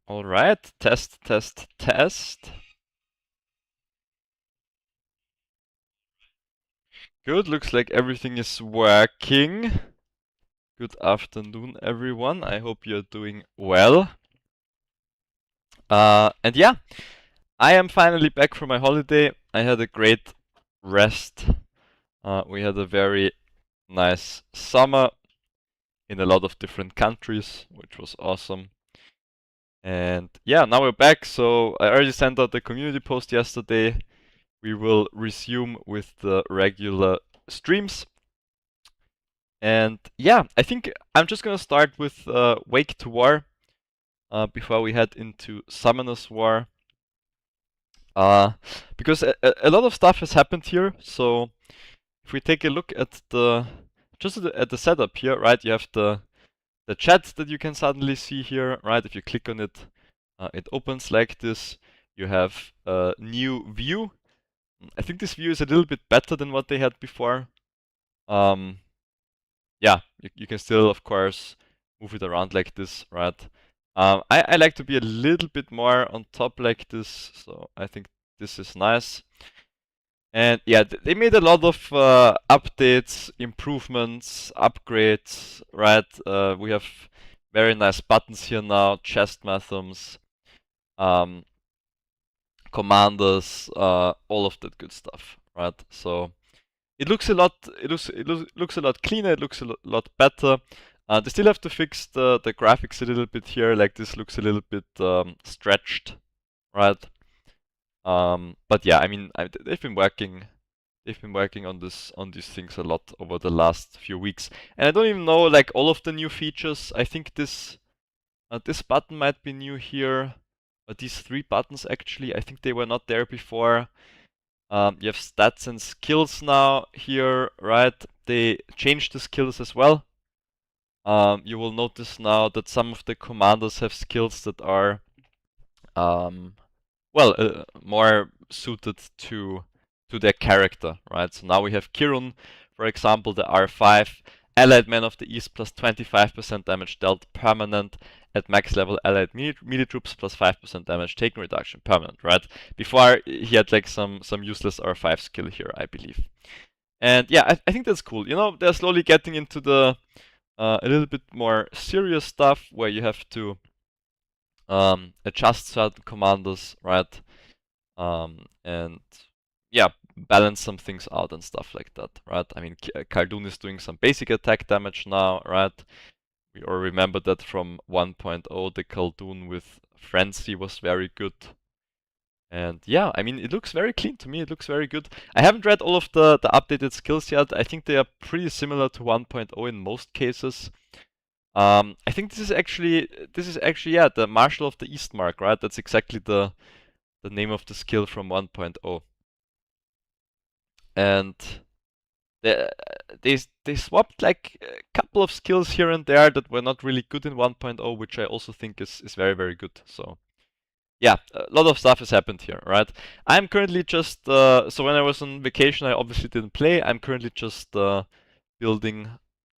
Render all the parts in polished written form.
All right, test, test, test. Good, looks like everything is working. Good afternoon, everyone. I hope you're doing well. And yeah, I am finally back from my holiday. I had a great rest. We had a very nice summer in a lot of different countries, which was awesome. And yeah, now we're back. So I already sent out the community post yesterday. We will resume with the regular streams. And yeah, I think I'm just gonna start with Wake to War before we head into Summoner's War. Because a lot of stuff has happened here. So if we take a look at the at the setup here, right? You have the chat that you can suddenly see here, right? If you click on it, it opens like this. You have a new view. I think this view is a little bit better than what they had before. Yeah, you can still, of course, move it around like this, right? I like to be a little bit more on top like this, so I think this is nice. And yeah, they made a lot of updates, improvements, upgrades, right? We have very nice buttons here now, chest methoms, um, commanders, all of that good stuff, right? So it looks a lot looks a lot cleaner, it looks a lot better. They still have to fix the graphics a little bit here, like this looks a little bit stretched, right? But yeah, I mean, they've been working on these things a lot over the last few weeks, and I don't even know like all of the new features. I think this button might be new here, but these three buttons actually, I think they were not there before. You have stats and skills now here, right? They changed the skills as well. You will notice now that some of the commanders have skills that are, more suited to their character, right? So now we have Kirun, for example, the R5, Allied Man of the East plus 25% damage dealt permanent at max level Allied melee troops plus 5% damage taken reduction permanent, right? Before he had like some useless R5 skill here, I believe. And yeah, I think that's cool. You know, they're slowly getting into the a little bit more serious stuff where you have to adjust certain commanders, right? And yeah, balance some things out and stuff like that, right? I mean, Khaldun is doing some basic attack damage now, right? We all remember that from 1.0, the Khaldun with Frenzy was very good. And yeah, I mean, it looks very clean to me. It looks very good. I haven't read all of the updated skills yet. I think they are pretty similar to 1.0 in most cases. I think this is actually yeah, the Marshal of the East mark, right? That's exactly the name of the skill from 1.0. And they, they swapped like a couple of skills here and there that were not really good in 1.0, which I also think is very, very good. So yeah, a lot of stuff has happened here, right? I'm currently just so when I was on vacation, I obviously didn't play. I'm currently just building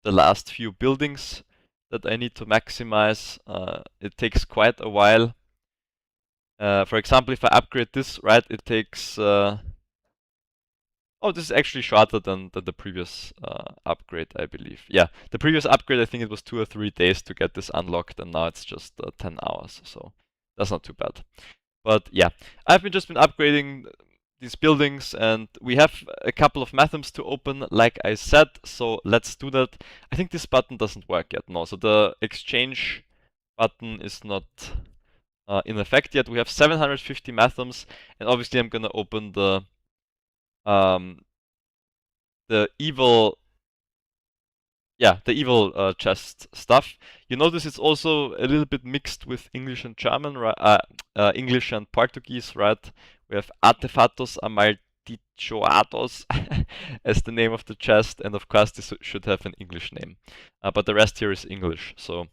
the last few buildings that I need to maximize. It takes quite a while. For example, if I upgrade this, right, it takes oh, this is actually shorter than the previous upgrade, I believe. Yeah, the previous upgrade, I think it was 2 or 3 days to get this unlocked, and now it's just 10 hours, so that's not too bad. But yeah, I've just been upgrading these buildings, and we have a couple of methods to open, like I said, so let's do that. I think this button doesn't work yet, no, so the exchange button is not in effect yet. We have 750 methods, and obviously I'm gonna open um, the evil chest stuff. You notice it's also a little bit mixed with English and German, right? English and Portuguese, right? We have Artefatos Amaldiçoados as the name of the chest, and of course this should have an English name. But the rest here is English, so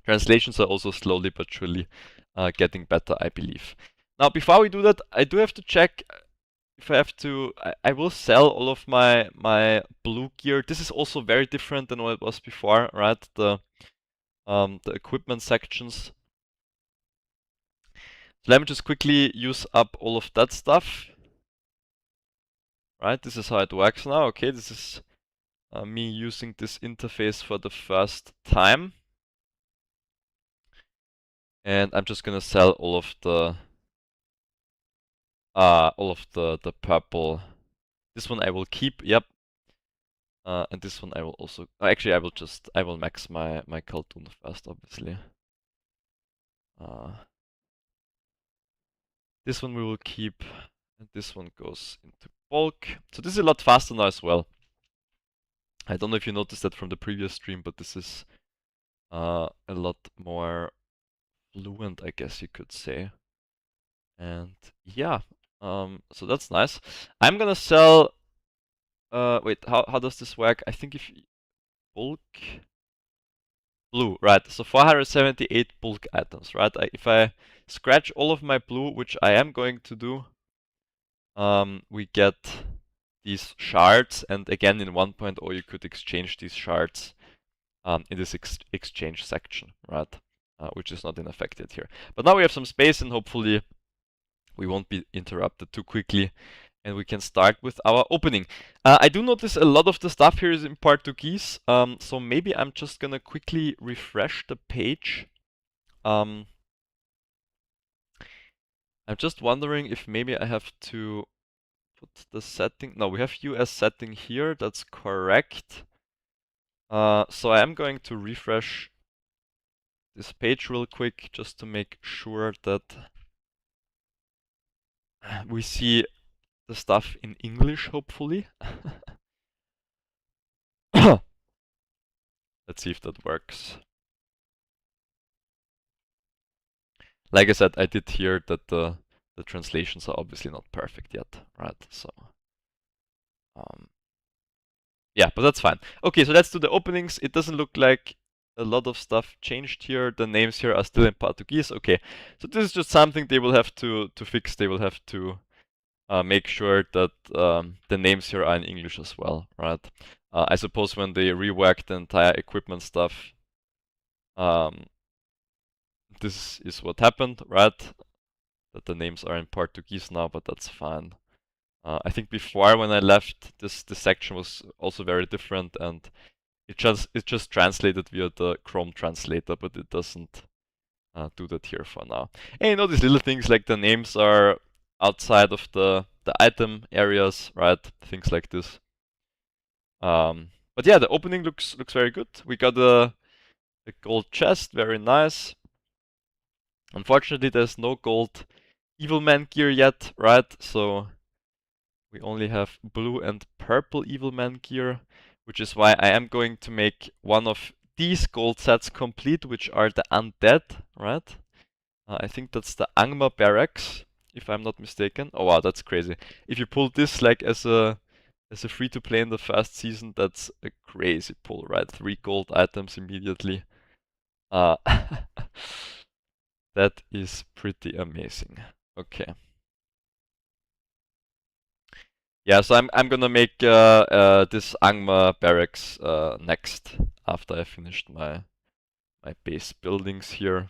translations are also slowly but surely getting better, I believe. Now, before we do that, I do have to check if I have to, I will sell all of my blue gear. This is also very different than what it was before, right? The equipment sections. So let me just quickly use up all of that stuff. Right, this is how it works now. Okay, this is me using this interface for the first time. And I'm just gonna sell all of the purple. This one I will keep, yep. And this one I will also, actually I will max my Khaldun first, obviously. This one we will keep, and this one goes into bulk. So this is a lot faster now as well. I don't know if you noticed that from the previous stream, but this is a lot more fluent, I guess you could say. And yeah, so that's nice. I'm gonna sell, wait, how does this work? I think if bulk, blue, right? So 478 bulk items, right? If I scratch all of my blue, which I am going to do, we get these shards, and again in 1.0 you could exchange these shards in this exchange section, right? Which is not in effect yet here. But now we have some space, and hopefully we won't be interrupted too quickly, and we can start with our opening. I do notice a lot of the stuff here is in Portuguese, so maybe I'm just gonna quickly refresh the page. I'm just wondering if maybe I have to put the setting. No, we have US setting here, that's correct. So I am going to refresh this page real quick just to make sure that we see the stuff in English, hopefully. Let's see if that works. Like I said, I did hear that the translations are obviously not perfect yet, right? So, yeah, but that's fine. Okay, so let's do the openings. It doesn't look like a lot of stuff changed here. The names here are still in Portuguese. Okay, so this is just something they will have to fix. They will have to make sure that the names here are in English as well, right? I suppose when they rework the entire equipment stuff, this is what happened, right? That the names are in Portuguese now, but that's fine. I think before when I left, this section was also very different, and it just translated via the Chrome translator, but it doesn't do that here for now. And you know, these little things like the names are outside of the item areas, right? Things like this. But yeah, the opening looks very good. We got a gold chest, very nice. Unfortunately, there's no gold Evilman gear yet, right? So we only have blue and purple Evilman gear, which is why I am going to make one of these gold sets complete, which are the undead, right? I think that's the Angmar Barracks, if I'm not mistaken. Oh wow, that's crazy. If you pull this like as a free-to-play in the first season, that's a crazy pull, right? 3 gold items immediately. That is pretty amazing. Okay. Yeah, so I'm gonna make this Angmar Barracks next after I finished my base buildings here.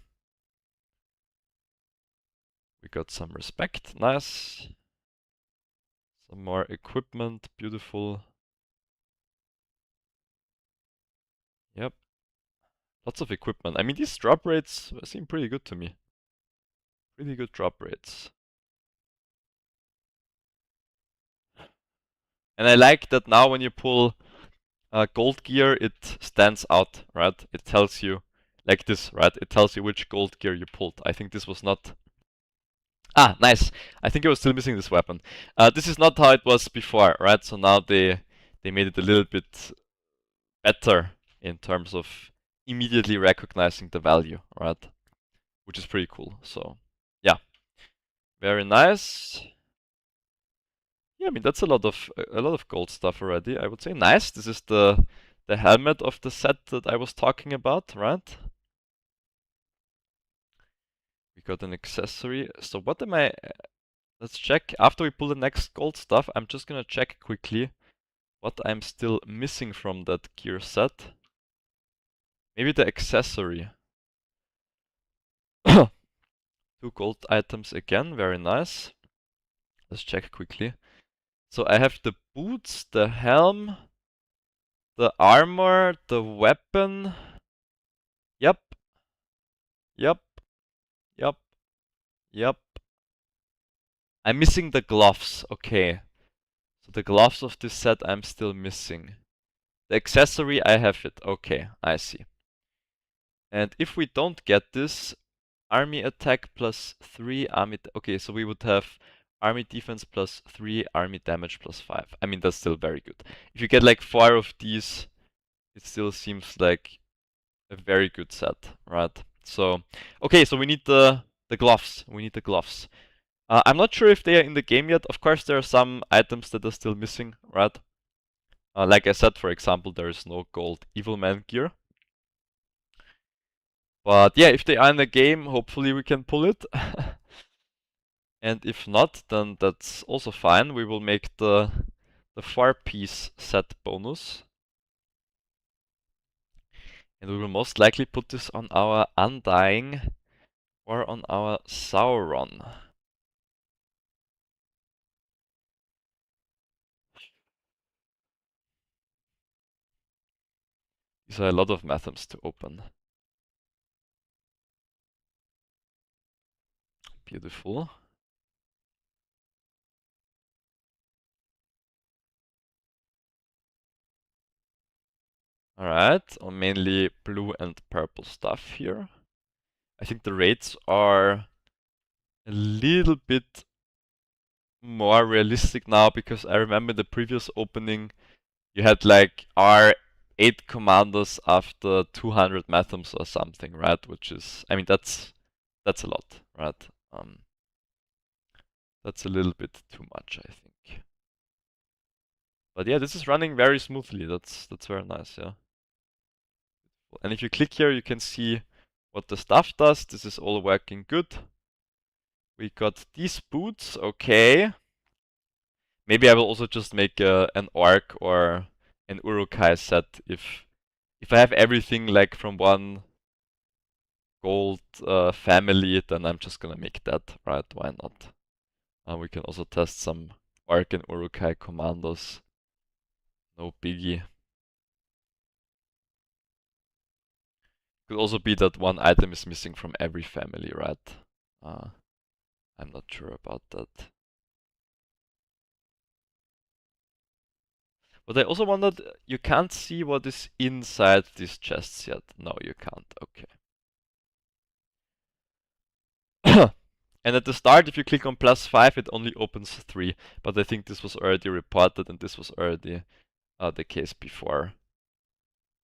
We got some respect, nice. Some more equipment, beautiful. Yep. Lots of equipment. I mean, these drop rates seem pretty good to me. Pretty good drop rates. And I like that now when you pull gold gear, it stands out, right? It tells you, like this, right? It tells you which gold gear you pulled. I think this was not... Ah, nice. I think I was still missing this weapon. This is not how it was before, right? So now they made it a little bit better in terms of immediately recognizing the value, right? Which is pretty cool. So, yeah. Very nice. Yeah, I mean that's a lot of gold stuff already. I would say nice. This is the helmet of the set that I was talking about, right? We got an accessory. So what am I? Let's check. After we pull the next gold stuff, I'm just gonna check quickly what I'm still missing from that gear set. Maybe the accessory. To 2 gold items again, very nice. Let's check quickly. So I have the boots, the helm, the armor, the weapon. Yep. Yep. Yep. Yep. I'm missing the gloves. Okay. So the gloves of this set I'm still missing. The accessory, I have it. Okay, I see. And if we don't get this, army attack plus 3, army... Okay, so we would have army defense plus 3, army damage plus 5. I mean, that's still very good. If you get like 4 of these, it still seems like a very good set, right? So, okay, so we need the gloves. We need the gloves. I'm not sure if they are in the game yet. Of course, there are some items that are still missing, right? Like I said, for example, there is no gold Evil Man gear. But yeah, if they are in the game, hopefully we can pull it. And if not, then that's also fine. We will make the 4-piece set bonus. And we will most likely put this on our Undying or on our Sauron. These are a lot of methods to open. Beautiful. Alright, mainly blue and purple stuff here. I think the rates are a little bit more realistic now, because I remember the previous opening you had like R8 commanders after 200 methods or something, right? Which is, I mean, that's a lot, right? That's a little bit too much, I think. But yeah, this is running very smoothly. That's very nice, yeah. And if you click here, you can see what the stuff does. This is all working good. We got these boots, okay. Maybe I will also just make an Orc or an Uruk-hai set if I have everything like from one gold family, then I'm just gonna make that, right? Why not? We can also test some Orc and Uruk-hai commandos. No biggie. Could also be that one item is missing from every family, right? I'm not sure about that. But I also wondered, you can't see what is inside these chests yet. No, you can't. Okay. And at the start, if you click on +5, it only opens 3. But I think this was already reported, and this was already the case before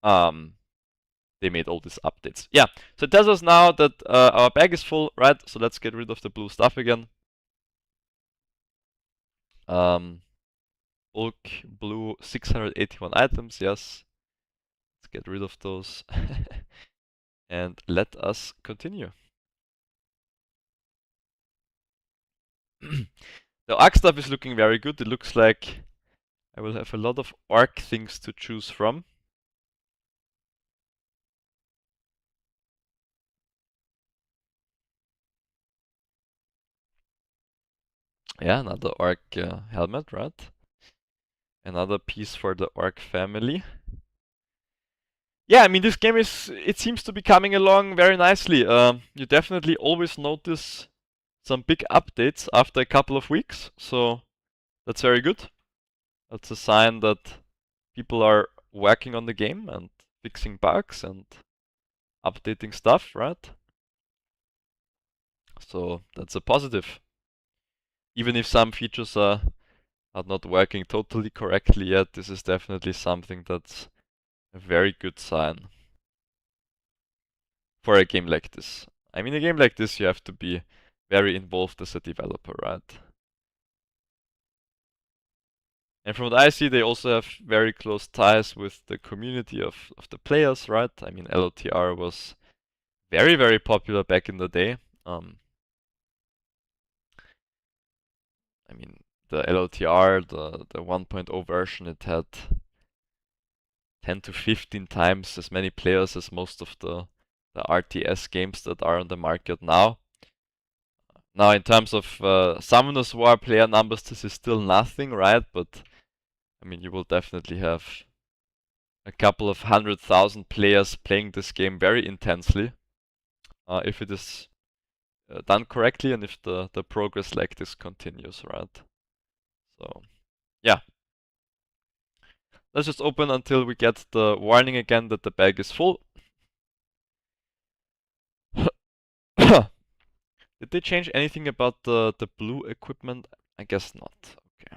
they made all these updates. Yeah, so it tells us now that our bag is full, right? So let's get rid of the blue stuff again. Bulk blue 681 items, yes. Let's get rid of those. And let us continue. The Orc stuff is looking very good. It looks like I will have a lot of Orc things to choose from. Yeah, another Orc helmet, right? Another piece for the Orc family. Yeah, I mean, this game it seems to be coming along very nicely. You definitely always notice some big updates after a couple of weeks, so that's very good. That's a sign that people are working on the game and fixing bugs and updating stuff, right? So that's a positive. Even if some features are not working totally correctly yet, this is definitely something that's a very good sign for a game like this. I mean, a game like this, you have to be very involved as a developer, right? And from what I see, they also have very close ties with the community of the players, right? I mean, LOTR was very, very popular back in the day. I mean, the LOTR, the 1.0 version, it had 10 to 15 times as many players as most of the RTS games that are on the market now. Now, in terms of Summoners War player numbers, this is still nothing, right? But I mean, you will definitely have a couple of 100,000 players playing this game very intensely if it is done correctly and if the progress like this continues, right? So, yeah. Let's just open until we get the warning again that the bag is full. Did they change anything about the blue equipment? I guess not. Okay.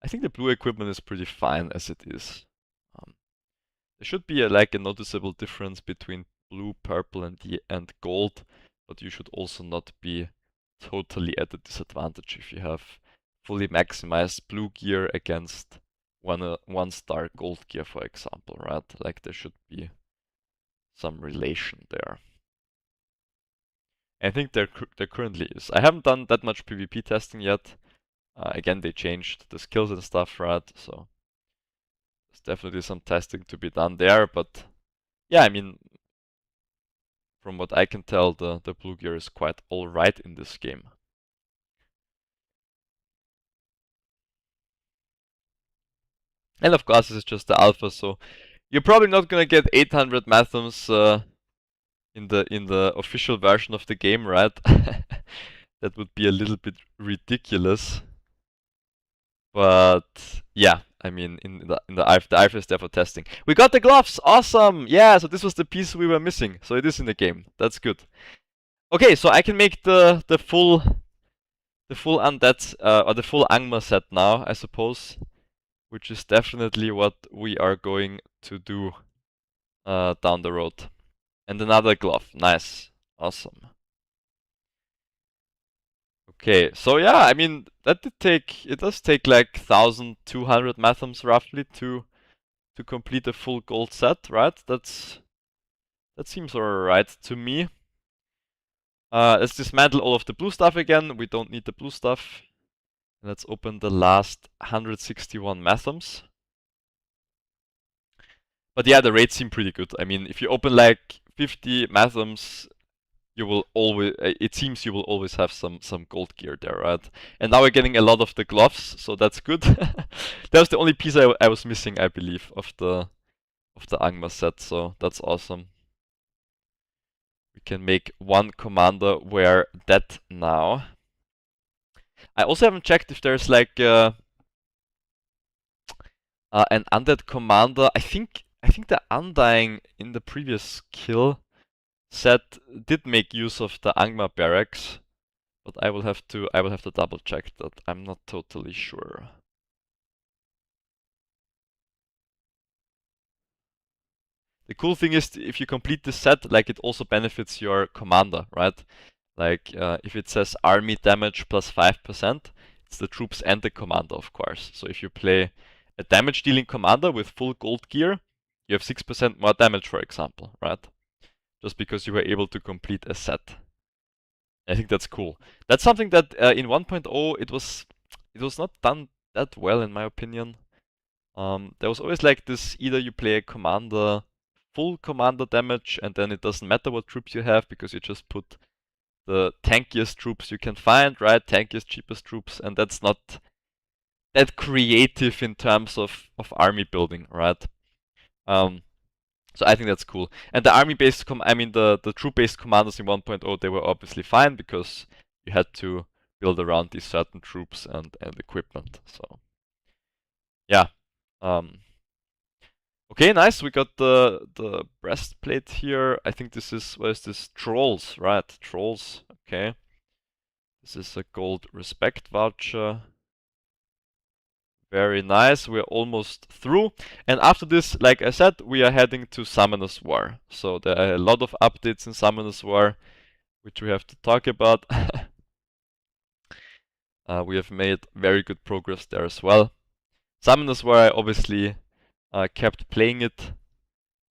I think the blue equipment is pretty fine as it is. There should be like a noticeable difference between blue, purple, and gold, but you should also not be totally at a disadvantage if you have fully maximized blue gear against one star gold gear, for example, right? Like there should be some relation there. I think there currently is. I haven't done that much PvP testing yet. Again, they changed the skills and stuff, right? So there's definitely some testing to be done there, but yeah, I mean, from what I can tell, the blue gear is quite alright in this game. And of course, this is just the alpha, so you're probably not gonna get 800 Mathams in the official version of the game, right? That would be a little bit ridiculous. But yeah, I mean, in the alpha is there for testing. We got the gloves, awesome! Yeah, so this was the piece we were missing. So it is in the game. That's good. Okay, so I can make the full undead or the full Angmar set now, I suppose, which is definitely what we are going to do down the road. And another glove, nice, awesome. Okay, so yeah, I mean it does take like 1,200 Mathams roughly to complete a full gold set, right? That seems alright to me. Let's dismantle all of the blue stuff again. We don't need the blue stuff. Let's open the last 161 Mathams. But yeah, the rates seem pretty good. I mean, if you open like 50 Mathams, you will always, it seems you will always have some gold gear there, right? And now we're getting a lot of the gloves, so that's good. That was the only piece I was missing, I believe, of the Angmar set, so that's awesome. We can make one commander wear that now. I also haven't checked if there's like an undead commander. I think the Undying in the previous kill set did make use of the Angmar barracks, but I will have to double check that. I'm not totally sure. The cool thing is if you complete this set, like it also benefits your commander, right? Like if it says army damage plus 5%, it's the troops and the commander, of course. So if you play a damage dealing commander with full gold gear, you have 6% more damage, for example, right? Just because you were able to complete a set. I think that's cool. That's something that in 1.0 it was not done that well, in my opinion. There was always like this: either you play a commander full commander damage, and then it doesn't matter what troops you have because you just put the tankiest troops you can find, right? Tankiest, cheapest troops, and that's not that creative in terms of army building, right? So I think that's cool. And the army-based, the troop-based commanders in 1.0, they were obviously fine because you had to build around these certain troops and equipment. So yeah. Okay, nice. We got the breastplate here. I think this is, what is this? Trolls, right? Trolls. Okay. This is a gold respect voucher. Very nice, we're almost through. And after this, like I said, we are heading to Summoners War. So there are a lot of updates in Summoners War, which we have to talk about. We have made very good progress there as well. Summoners War, I obviously kept playing it,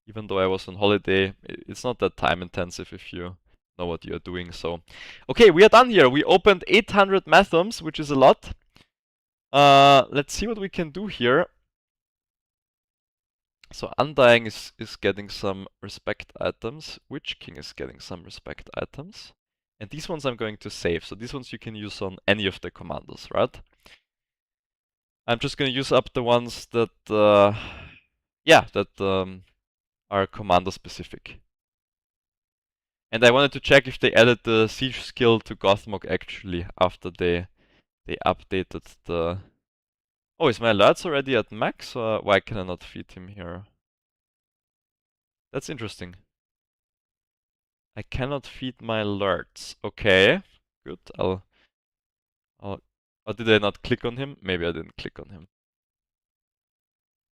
even though I was on holiday. It's not that time intensive if you know what you're doing. So, okay, we are done here. We opened 800 Mathams, which is a lot. Let's see what we can do here. So Undying is getting some respect items. Witch King is getting some respect items. And these ones I'm going to save. So these ones you can use on any of the commanders, right? I'm just going to use up the ones that, are commander specific. And I wanted to check if they added the siege skill to Gothmog actually after they updated the... Oh, is my alerts already at max, or why can I not feed him here? That's interesting. I cannot feed my alerts. Okay, good. I'll... Oh, did I not click on him? Maybe I didn't click on him.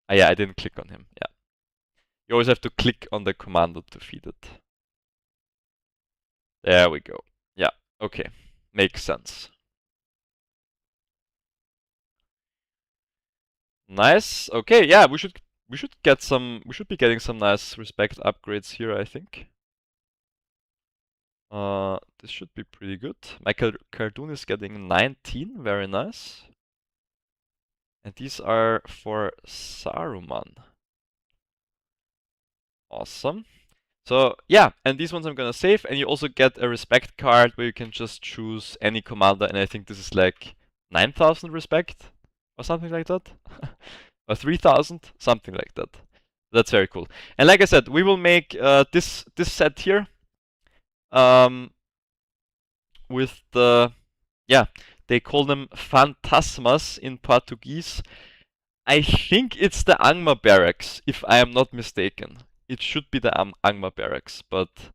Ah, yeah, I didn't click on him. Yeah. You always have to click on the commander to feed it. There we go. Yeah, okay. Makes sense. Nice. Okay, yeah, we should be getting some nice respect upgrades here, I think. This should be pretty good. My Cardoon is getting 19, very nice. And these are for Saruman. Awesome. So yeah, and these ones I'm gonna save, and you also get a respect card where you can just choose any commander, and I think this is like 9,000 respect or something like that. Or 3,000, something like that. That's very cool. And like I said, we will make this set here with the, yeah, they call them Fantasmas in Portuguese. I think it's the Angmar barracks, if I am not mistaken. It should be the Angmar barracks, but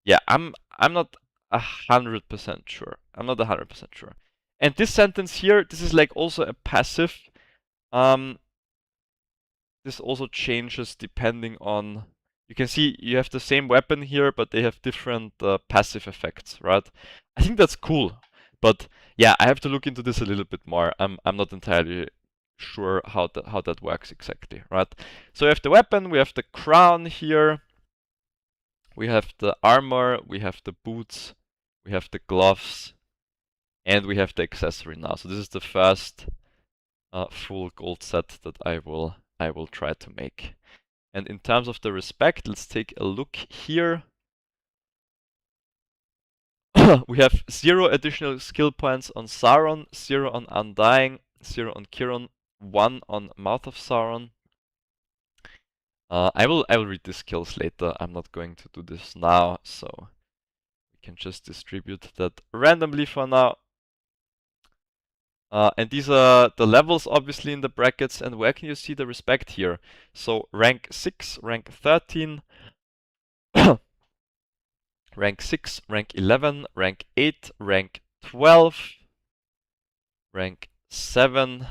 yeah, I'm not 100% sure. I'm not 100% sure. And this sentence here, this is like also a passive. This also changes depending on... You can see you have the same weapon here, but they have different passive effects, right? I think that's cool, but yeah, I have to look into this a little bit more. I'm not entirely sure how that works exactly, right? So we have the weapon, we have the crown here, we have the armor, we have the boots, we have the gloves, and we have the accessory now. So this is the first full gold set that I will try to make. And in terms of the respect, let's take a look here. We have 0 additional skill points on Sauron, 0 on Undying, 0 on Kiron, 1 on Mouth of Sauron. I will read the skills later. I'm not going to do this now, so we can just distribute that randomly for now. And these are the levels obviously in the brackets, and where can you see the respect here? So rank 6, rank 13, rank 6, rank 11, rank 8, rank 12, rank 7,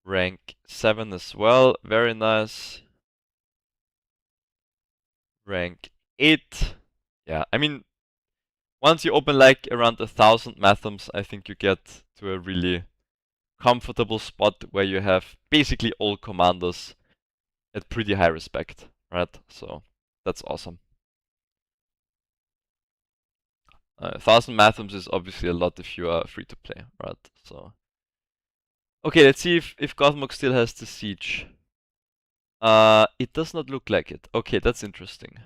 rank 7 as well, very nice. Rank 8, yeah, I mean, once you open like around 1,000 Mathams, I think you get to a really comfortable spot where you have basically all commanders at pretty high respect, right? So that's awesome. 1,000 Mathams is obviously a lot if you are free to play, right? So okay, let's see if Gothmog still has the siege. It does not look like it. Okay, that's interesting.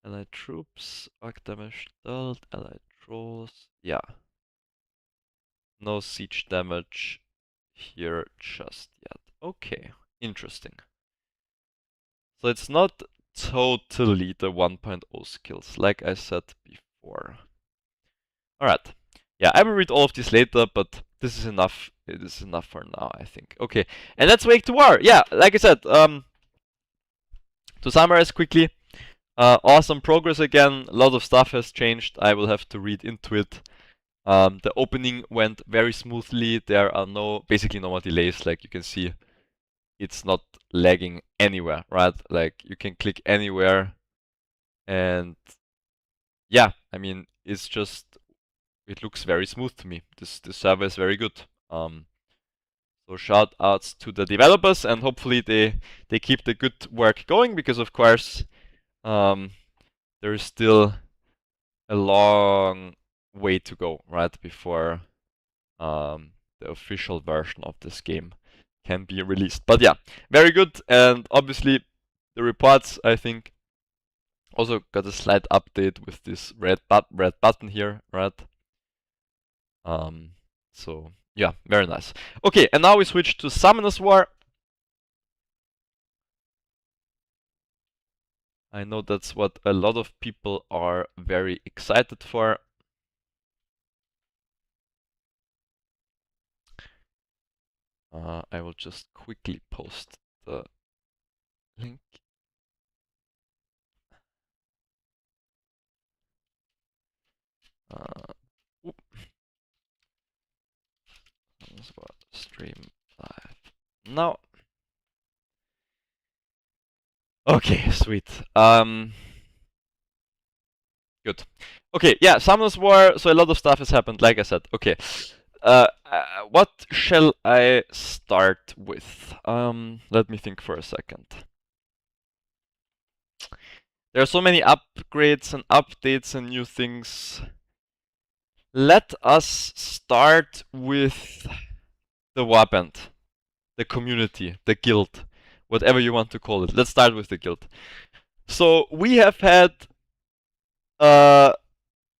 Allied troops, arc damage dealt, allied trolls. Yeah. No siege damage here just yet. Okay, interesting. So it's not totally the 1.0 skills, like I said before. Alright. Yeah, I will read all of this later, but this is enough. It is enough for now, I think. Okay, and let's Wake to War. Yeah, like I said, to summarize quickly, awesome progress again. A lot of stuff has changed. I will have to read into it. The opening went very smoothly. There are basically no more delays. Like you can see, it's not lagging anywhere, right? Like you can click anywhere, and yeah, I mean, it's just, it looks very smooth to me. This server is very good. So shout outs to the developers, and hopefully they keep the good work going, because of course there is still a long way to go, right, before the official version of this game can be released. But yeah, very good. And obviously the reports, I think, also got a slight update with this red button here, right? So yeah, very nice. Okay, and now we switch to Summoners War. I know that's what a lot of people are very excited for. I will just quickly post the link. Stream live now. Okay, sweet. Good. Okay, yeah, Summoners War. So a lot of stuff has happened, like I said. Okay. What shall I start with? Let me think for a second. There are so many upgrades and updates and new things. Let us start with the warband, the community, the guild, whatever you want to call it. Let's start with the guild. So we have had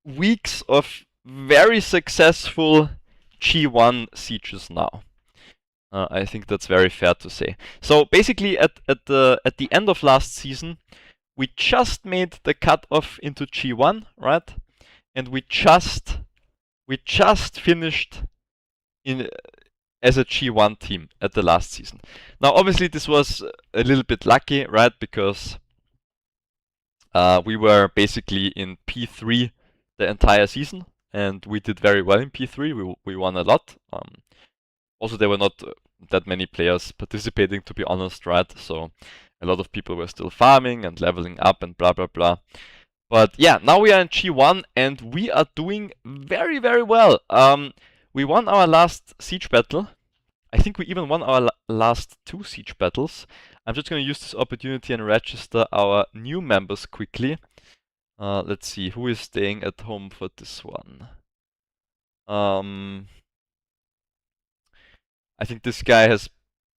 weeks of very successful G1 sieges now. I think that's very fair to say. So basically, at the end of last season, we just made the cutoff into G1, right? And we just finished in as a G1 team at the last season. Now, obviously, this was a little bit lucky, right? Because we were basically in P3 the entire season, and we did very well in P3. We won a lot. Also, there were not that many players participating, to be honest, right? So a lot of people were still farming and leveling up and blah blah blah. But yeah, now we are in G1 and we are doing very, very well. We won our last siege battle. I think we even won our last 2 siege battles. I'm just going to use this opportunity and register our new members quickly. Let's see, who is staying at home for this one? I think this guy has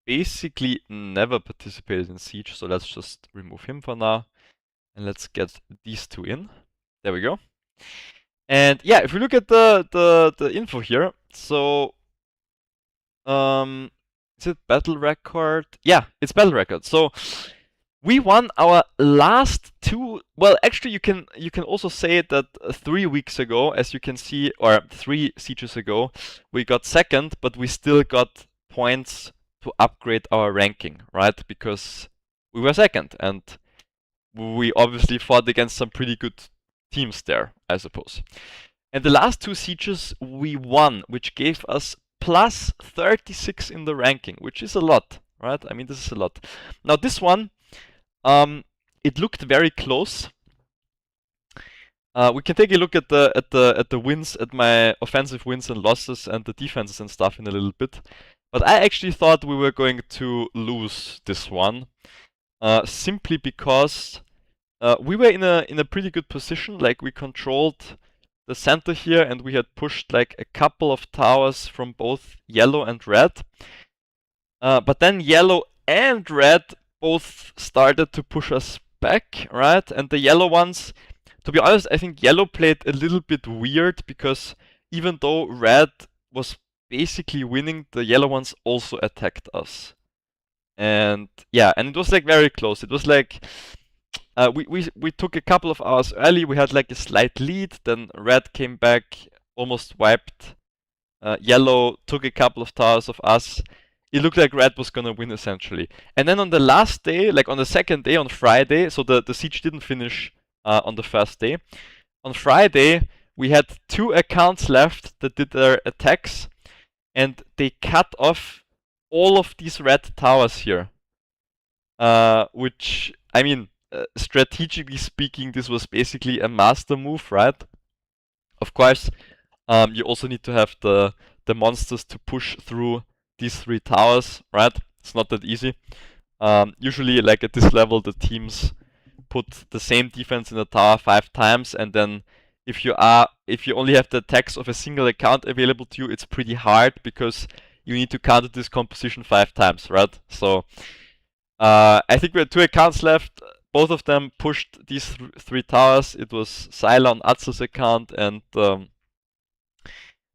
basically never participated in Siege, so let's just remove him for now. And let's get these 2 in. There we go. And yeah, if we look at the info here, so is it battle record? Yeah, it's battle record. So we won our last 2. Well, actually, you can also say that 3 weeks ago, as you can see, or 3 sieges ago, we got second, but we still got points to upgrade our ranking, right? Because we were second, and we obviously fought against some pretty good teams there, I suppose. And the last 2 sieges we won, which gave us plus 36 in the ranking, which is a lot, right? I mean, this is a lot. Now this one, it looked very close. We can take a look at the wins, at my offensive wins and losses and the defenses and stuff in a little bit. But I actually thought we were going to lose this one, simply because we were in a pretty good position. Like, we controlled the center here, and we had pushed like a couple of towers from both yellow and red. But then yellow and red both started to push us back, right? And the yellow ones, to be honest, I think yellow played a little bit weird, because even though red was basically winning, the yellow ones also attacked us. And yeah, and it was like very close. It was like we took a couple of hours early. We had like a slight lead. Then red came back, almost wiped. Yellow took a couple of towers of us. It looked like red was gonna win essentially. And then on the last day, like on the second day, on Friday, so the siege didn't finish on the first day. On Friday, we had 2 accounts left that did their attacks, and they cut off all of these red towers here. Which, I mean, strategically speaking, this was basically a master move, right? Of course, you also need to have the monsters to push through these 3 towers, right? It's not that easy. Usually, like at this level, the teams put the same defense in the tower 5 times, and then if you only have the attacks of a single account available to you, it's pretty hard because you need to counter this composition 5 times, right? So I think we had 2 accounts left. Both of them pushed these 3 towers. It was Sylar on Atzel's account, and the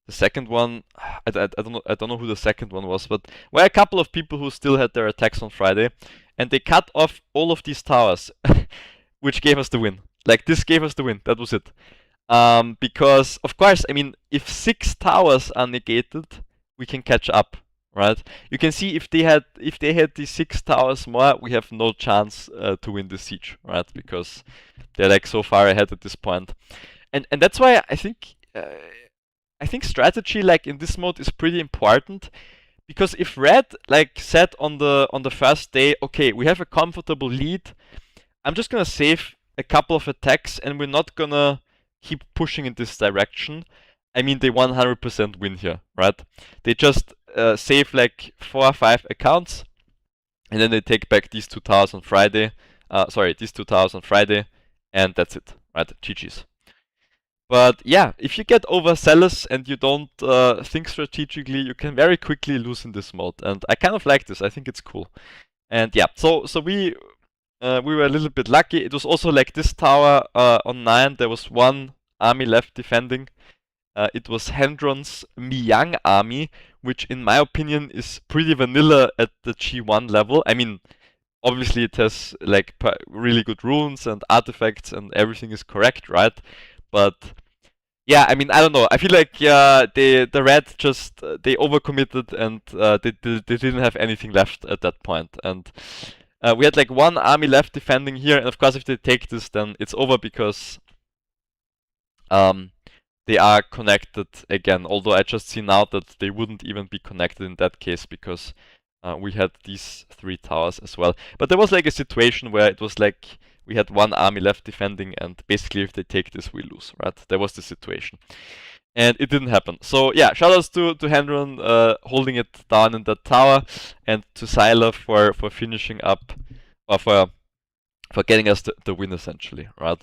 second one, I don't know who the second one was, but were a couple of people who still had their attacks on Friday, and they cut off all of these towers, which gave us the win. Like, this gave us the win. That was it. Because of course, I mean, if 6 towers are negated, we can catch up, right? You can see if they had these 6 towers more, we have no chance to win the siege, right? Because they're like so far ahead at this point, and that's why I think strategy like in this mode is pretty important. Because if Red like said on the first day, okay, we have a comfortable lead, I'm just gonna save a couple of attacks and we're not gonna keep pushing in this direction, I mean, they 100% win here, right? They just save like 4 or 5 accounts, and then they take back these 2 towers on Friday. These 2 towers on Friday, and that's it, right? GG's. But yeah, if you get overzealous and you don't think strategically, you can very quickly lose in this mode. And I kind of like this. I think it's cool. And yeah, so we were a little bit lucky. It was also like this tower on 9. There was 1 army left defending. It was Hendron's Miang army, which in my opinion is pretty vanilla at the G1 level. I mean, obviously it has like really good runes and artifacts and everything is correct, right? But yeah, I mean, I don't know. I feel like the Red just they overcommitted and they didn't have anything left at that point. And we had like 1 army left defending here, and of course if they take this, then it's over because they are connected again. Although I just see now that they wouldn't even be connected in that case because we had these 3 towers as well. But there was like a situation where it was like we had 1 army left defending, and basically if they take this, we lose, right? There was the situation. And it didn't happen. So yeah, shoutouts to Hendron holding it down in that tower, and to Sylar for finishing up, or for getting us the win essentially, right?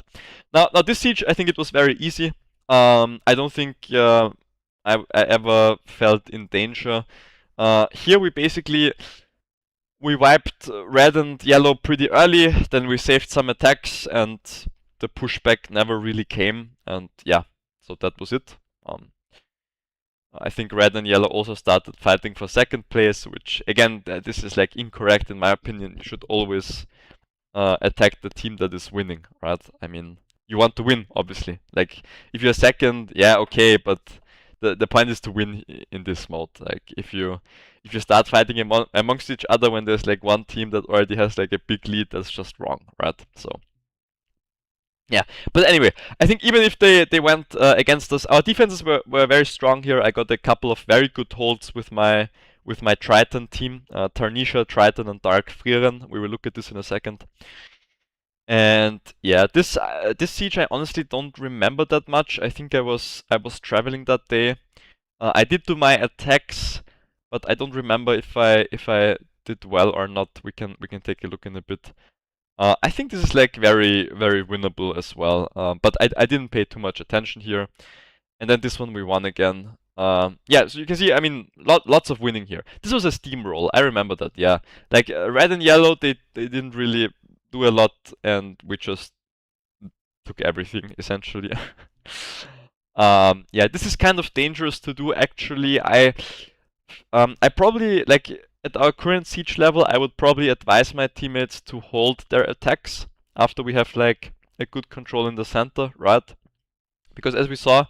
Now this siege, I think it was very easy. I don't think I ever felt in danger. Here we wiped red and yellow pretty early, then we saved some attacks, and the pushback never really came, and yeah, so that was it. I think red and yellow also started fighting for second place, which again, this is like incorrect in my opinion. You should always attack the team that is winning, right? I mean, you want to win, obviously. Like, if you're second, yeah, okay, but the point is to win in this mode. Like, if you start fighting amongst each other when there's like 1 team that already has like a big lead, that's just wrong, right? So yeah, but anyway, I think even if they went against us, our defenses were very strong here. I got a couple of very good holds with my Triton team, Tarnisha, Triton, and Dark Frieren. We will look at this in a second. And yeah, this siege I honestly don't remember that much. I think I was traveling that day. I did do my attacks, but I don't remember if I did well or not. We can take a look in a bit. I think this is like very winnable as well. But I didn't pay too much attention here. And then this one we won again. Yeah, so you can see, I mean, lots of winning here. This was a steamroll. I remember that. Yeah, like red and yellow, they didn't really do a lot, and we just took everything essentially. Yeah, this is kind of dangerous to do actually. I probably, like, at our current siege level, I would probably advise my teammates to hold their attacks after we have like a good control in the center, right? Because as we saw,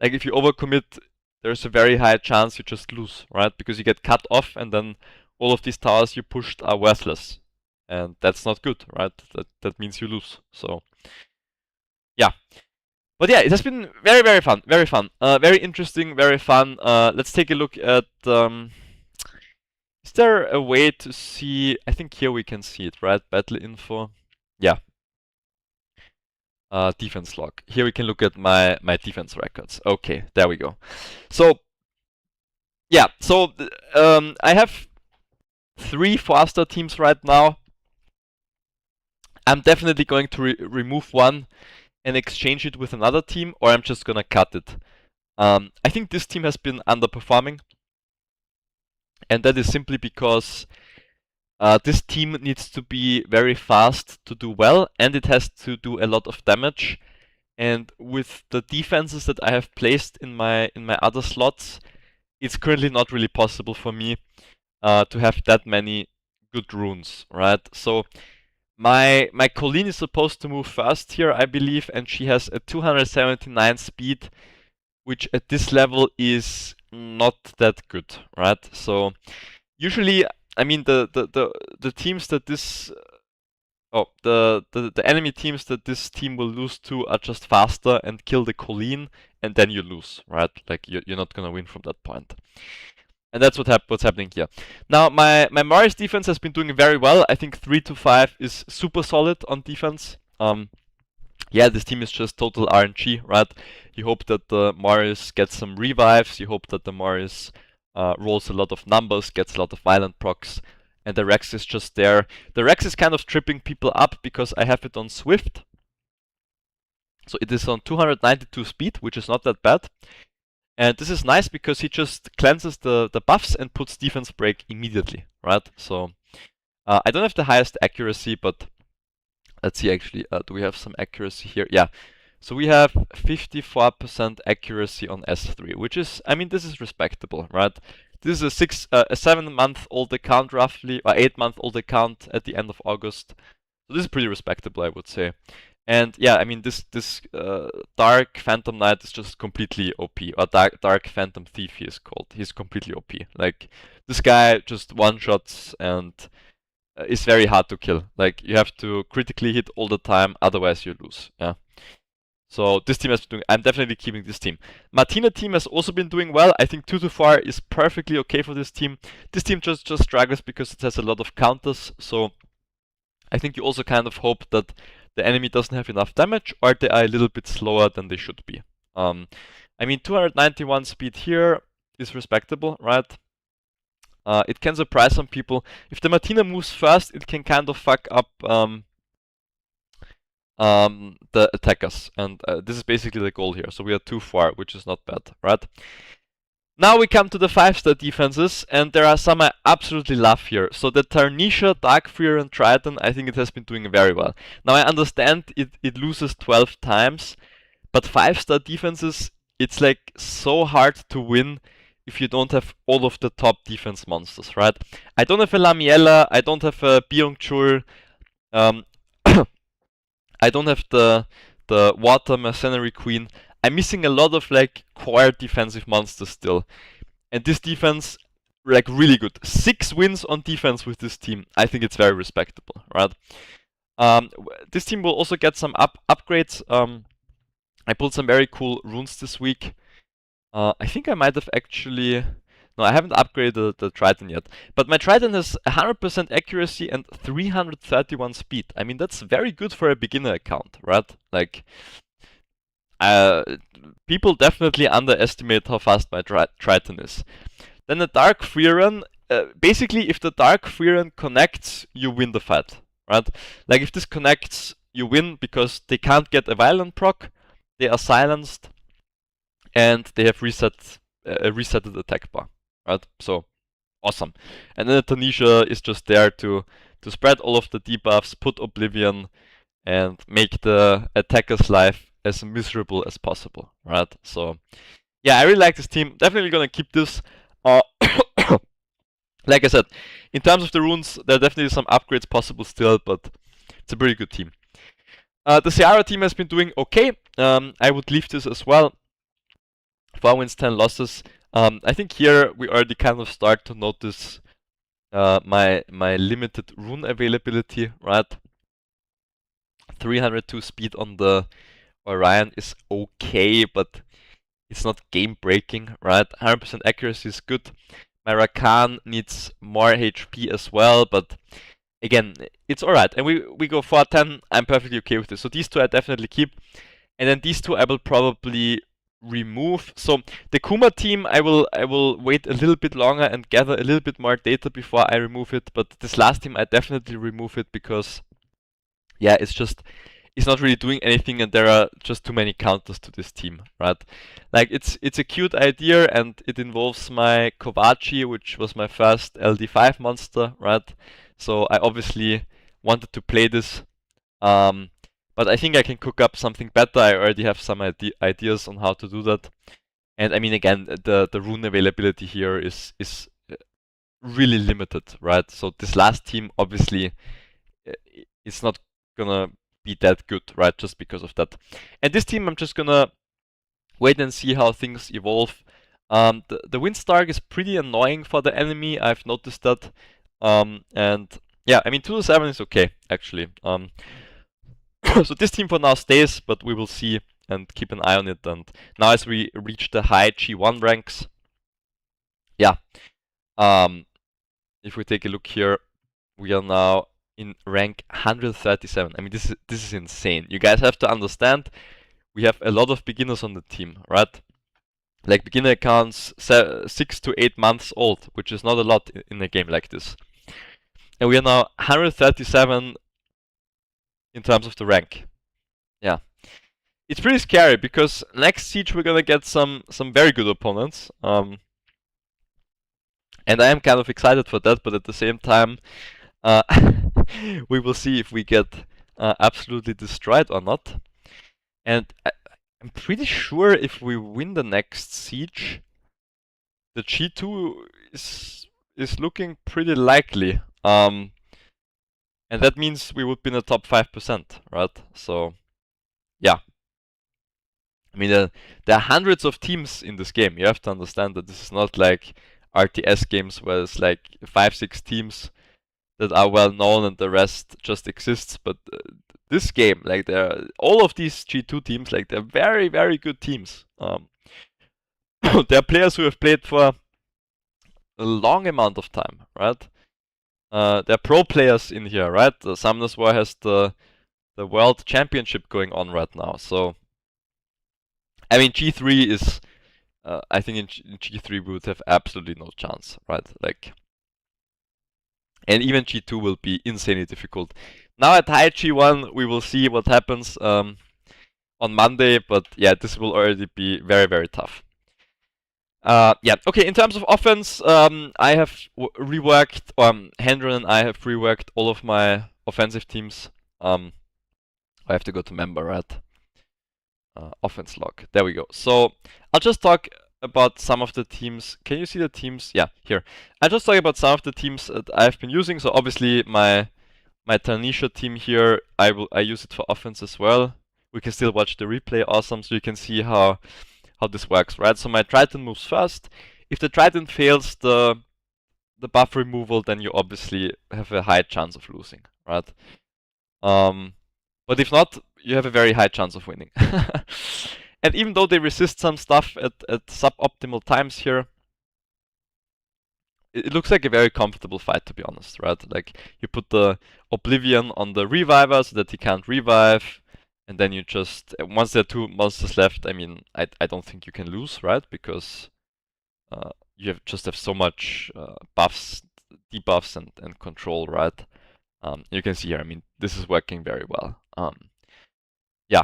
like, if you overcommit, there's a very high chance you just lose, right? Because you get cut off, and then all of these towers you pushed are worthless. And that's not good, right? That means you lose. So yeah, but yeah, it has been very fun, very interesting, very fun. Let's take a look at. Is there a way to see? I think here we can see it, right? Battle info. Yeah. Defense log. Here we can look at my defense records. Okay, there we go. So yeah, so I have 3 4-star teams right now. I'm definitely going to remove one and exchange it with another team, or I'm just gonna cut it. I think this team has been underperforming, and that is simply because this team needs to be very fast to do well, and it has to do a lot of damage. And with the defenses that I have placed in my other slots, it's currently not really possible for me to have that many good runes, right? So my Colleen is supposed to move first here, I believe, and she has a 279 speed, which at this level is not that good, right? So usually, I mean, the teams that this the enemy teams that this team will lose to are just faster and kill the Colleen, and then you lose, right? Like you're not gonna win from that point. And that's what's happening here. Now my Marius defense has been doing very well. I think 3 to 5 is super solid on defense. Yeah, this team is just total RNG, right? You hope that the Marius gets some revives. You hope that the Marius rolls a lot of numbers, gets a lot of violent procs, and the Rex is just there. The Rex is kind of tripping people up because I have it on Swift. So it is on 292 speed, which is not that bad. And this is nice because he just cleanses the buffs and puts defense break immediately, right? So I don't have the highest accuracy, but let's see actually, do we have some accuracy here? Yeah. So we have 54% accuracy on S3, which is, I mean, this is respectable, right? This is a 7-month-old account roughly, or 8-month-old account at the end of August. So this is pretty respectable, I would say. And yeah, I mean, this Dark Phantom Knight is just completely OP, or Dark Phantom Thief he is called. He's completely OP. Like, this guy just one-shots and is very hard to kill. Like, you have to critically hit all the time, otherwise you lose, yeah. So this team has been doing, I'm definitely keeping this team. Martina team has also been doing well. I think 2 to 4 is perfectly okay for this team. This team just struggles because it has a lot of counters. So I think you also kind of hope that the enemy doesn't have enough damage, or they are a little bit slower than they should be. I mean, 291 speed here is respectable, right? It can surprise some people. If the Martina moves first, it can kind of fuck up the attackers, and this is basically the goal here. So we are 2-4, which is not bad, right? Now we come to the 5-star defenses, and there are some I absolutely love here. So the Tarnisha, Darkfear, and Triton, I think it has been doing very well. Now I understand it loses 12 times, but 5-star defenses, it's like so hard to win if you don't have all of the top defense monsters, right? I don't have a Lamiella, I don't have a Byung-Chul, I don't have the Water Mercenary Queen. I'm missing a lot of like core defensive monsters still. And this defense, like really good. 6 wins on defense with this team. I think it's very respectable, right? This team will also get some upgrades. I pulled some very cool runes this week. I think I might have actually... No, I haven't upgraded the Triton yet. But my Triton has 100% accuracy and 331 speed. I mean, that's very good for a beginner account, right? Like, people definitely underestimate how fast my Triton is. Then the Dark Freeran, basically, if the Dark Freeran connects, you win the fight, right? Like, if this connects, you win because they can't get a violent proc, they are silenced, and they have resetted the attack bar. Right, so awesome. And then the Tarnisha is just there to spread all of the debuffs, put Oblivion, and make the attacker's life as miserable as possible, right? So yeah, I really like this team. Definitely gonna keep this. Like I said, in terms of the runes, there are definitely some upgrades possible still, but it's a pretty good team. The Ciara team has been doing okay. I would leave this as well. 4 wins, 10 losses. I think here we already kind of start to notice my limited rune availability, right? 302 speed on the Orion is okay, but it's not game breaking, right? 100% accuracy is good. My Rakan needs more HP as well, but again, it's alright. And we go 410, I'm perfectly okay with this. So these 2 I definitely keep. And then these 2 I will probably remove. So the Kuma team, I will wait a little bit longer and gather a little bit more data before I remove it. But this last team, I definitely remove it because, yeah, it's is not really doing anything, and there are just too many counters to this team, right? Like it's a cute idea, and it involves my Kovaci, which was my first LD5 monster, right? So I obviously wanted to play this, but I think I can cook up something better. I already have some ideas on how to do that. And I mean, again, the rune availability here is really limited, right? So this last team obviously it's not gonna be that good, right? Just because of that. And this team, I'm just gonna wait and see how things evolve. The Windstark is pretty annoying for the enemy. I've noticed that. And yeah, I mean 2-7 is okay actually. So this team for now stays, but we will see and keep an eye on it. And now as we reach the high G1 ranks, yeah. If we take a look here, we are now in rank 137. I mean, this is insane. You guys have to understand, we have a lot of beginners on the team, right? Like beginner accounts 6 to 8 months old, which is not a lot in a game like this. And we are now 137 in terms of the rank. Yeah. It's pretty scary because next siege we're gonna get some very good opponents. And I am kind of excited for that, but at the same time, we will see if we get absolutely destroyed or not. And I'm pretty sure if we win the next siege, the G2 is looking pretty likely. And that means we would be in the top 5%, right? So, yeah. I mean, there are hundreds of teams in this game. You have to understand that this is not like RTS games where it's like 5-6 teams that are well known and the rest just exists. But this game, like all of these G2 teams, like they're very, very good teams. There are players who have played for a long amount of time, right? There are pro players in here, right? The Summoners War has the World Championship going on right now. So, I mean, G3 is... I think in G3 we would have absolutely no chance, right? Like, and even G2 will be insanely difficult. Now at high G1 we will see what happens on Monday, but yeah, this will already be very, very tough. Yeah, okay, in terms of offense, I have reworked, Hendron and I have reworked all of my offensive teams. I have to go to member, right? Offense log. There we go. So I'll just talk about some of the teams. Can you see the teams? Yeah, here. I'll just talk about some of the teams that I've been using. So obviously my Tarnisha team here, I use it for offense as well. We can still watch the replay, awesome, so you can see how this works, right? So my Triton moves first. If the Triton fails the buff removal, then you obviously have a high chance of losing, right? But if not, you have a very high chance of winning. And even though they resist some stuff at suboptimal times here, it looks like a very comfortable fight, to be honest, right? Like, you put the Oblivion on the Reviver so that he can't revive, and then you just, once there are 2 monsters left, I mean, I don't think you can lose, right? Because you just have so much buffs, debuffs, and control, right? You can see here, I mean, this is working very well. Yeah.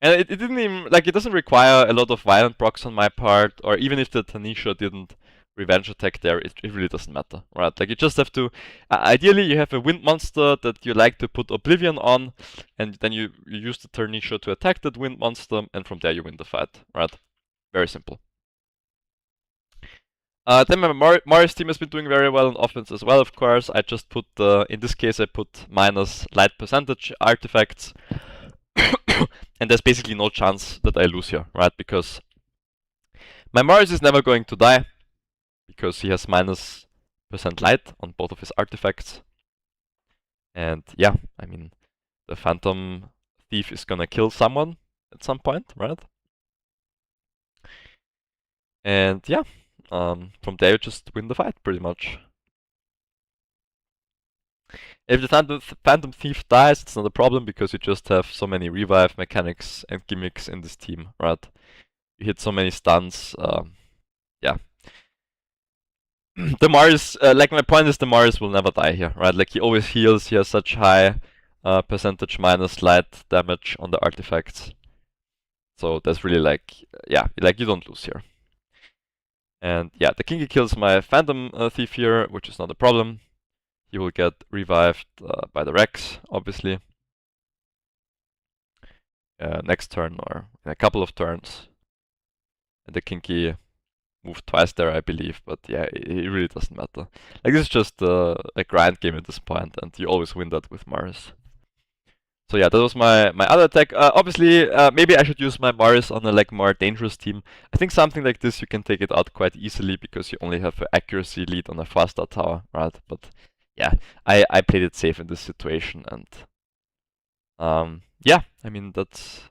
And it didn't even, like, it doesn't require a lot of violent procs on my part, or even if the Tanisha didn't revenge attack there, it really doesn't matter, right? Like, you just have to, ideally you have a wind monster that you like to put Oblivion on, and then you use the Tanisha to attack that wind monster, and from there you win the fight, right? Very simple. Then my Morris team has been doing very well on offense as well, of course. I just put, in this case I put minus light percentage artifacts. And there's basically no chance that I lose here, right? Because my Morris is never going to die, because he has minus % light on both of his artifacts. And yeah, I mean, the Phantom Thief is gonna kill someone at some point, right? And yeah, from there you just win the fight, pretty much. If the Phantom Thief dies, it's not a problem, because you just have so many revive mechanics and gimmicks in this team, right? You hit so many stuns, yeah. The Mars, like, my point is the Mars will never die here, right? Like, he always heals, he has such high percentage minus light damage on the artifacts. So that's really like, yeah, like you don't lose here. And yeah, the Kinky kills my Phantom Thief here, which is not a problem. He will get revived by the Rex, obviously. Next turn or in a couple of turns. And the Kinky moved twice there, I believe, but yeah, it really doesn't matter. Like, this is just a grind game at this point, and you always win that with Mars. So yeah, that was my other attack. Obviously, maybe I should use my Mars on a like more dangerous team. I think something like this, you can take it out quite easily because you only have an accuracy lead on a 4-star tower, right? But yeah, I played it safe in this situation, and yeah, I mean, that's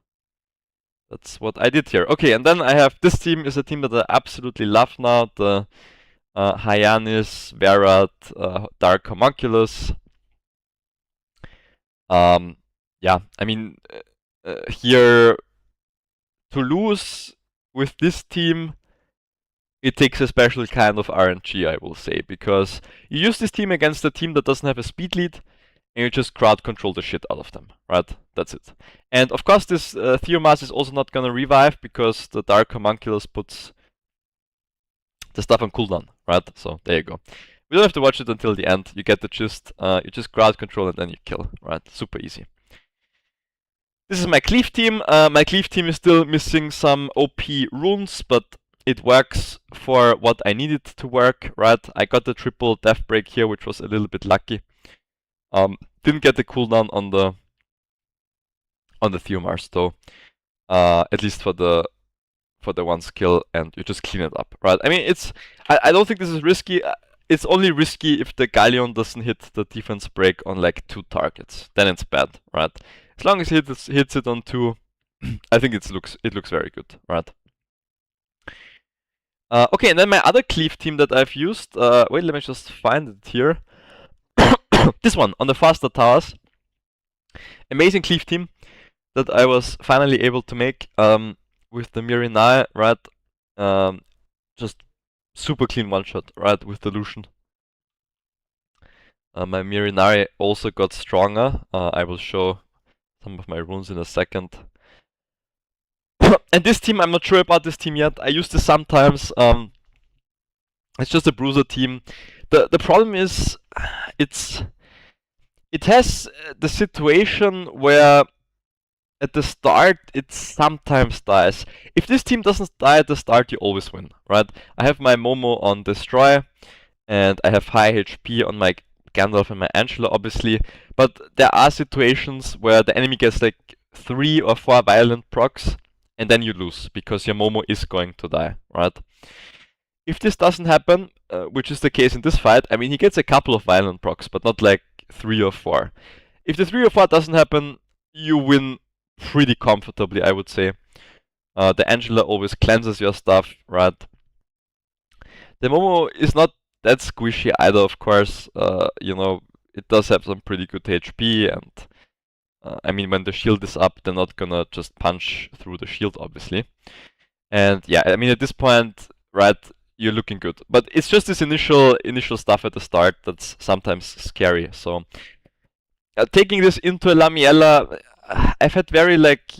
what I did here. Okay, and then I have this team is a team that I absolutely love now, the Hyannis, Verad, Dark Homunculus. Yeah, I mean, here to lose with this team, it takes a special kind of RNG, I will say, because you use this team against a team that doesn't have a speed lead, and you just crowd control the shit out of them, right? That's it. And of course, this Theomas is also not gonna revive because the Dark Homunculus puts the stuff on cooldown, right? So there you go. We don't have to watch it until the end. You get the gist. You just crowd control and then you kill, right? Super easy. This is my Cleave team. My Cleave team is still missing some OP runes, but it works for what I need it to work, right? I got the triple death break here, which was a little bit lucky. Didn't get the cooldown on the Theomars though. At least for the one skill, and you just clean it up, right? I mean, I don't think this is risky. It's only risky if the Galleon doesn't hit the defense break on like 2 targets. Then it's bad, right? As long as it hits it on 2, I think it looks very good, right? Okay, and then my other Cleave team that I've used. Wait, let me just find it here. This one on the 4-star towers. Amazing Cleave team that I was finally able to make with the Mirinai, right? Just super clean one-shot, right, with the Lucian. My Mirinari also got stronger. I will show some of my runes in a second. And this team, I'm not sure about this team yet. I use this sometimes. It's just a bruiser team. The problem is, it has the situation where at the start it sometimes dies. If this team doesn't die at the start, you always win, right? I have my Momo on Destroy, and I have high HP on my Gandalf and my Angela, obviously. But there are situations where the enemy gets like 3 or 4 violent procs, and then you lose because your Momo is going to die, right? If this doesn't happen, which is the case in this fight, I mean, he gets a couple of violent procs, but not like 3 or 4. If the 3 or 4 doesn't happen, you win pretty comfortably, I would say. The Angela always cleanses your stuff, right? The Momo is not that squishy either, of course. You know, it does have some pretty good HP, and I mean, when the shield is up, they're not gonna just punch through the shield, obviously. And yeah, I mean, at this point, right, you're looking good. But it's just this initial stuff at the start that's sometimes scary. So taking this into a Lamiella, I've had very like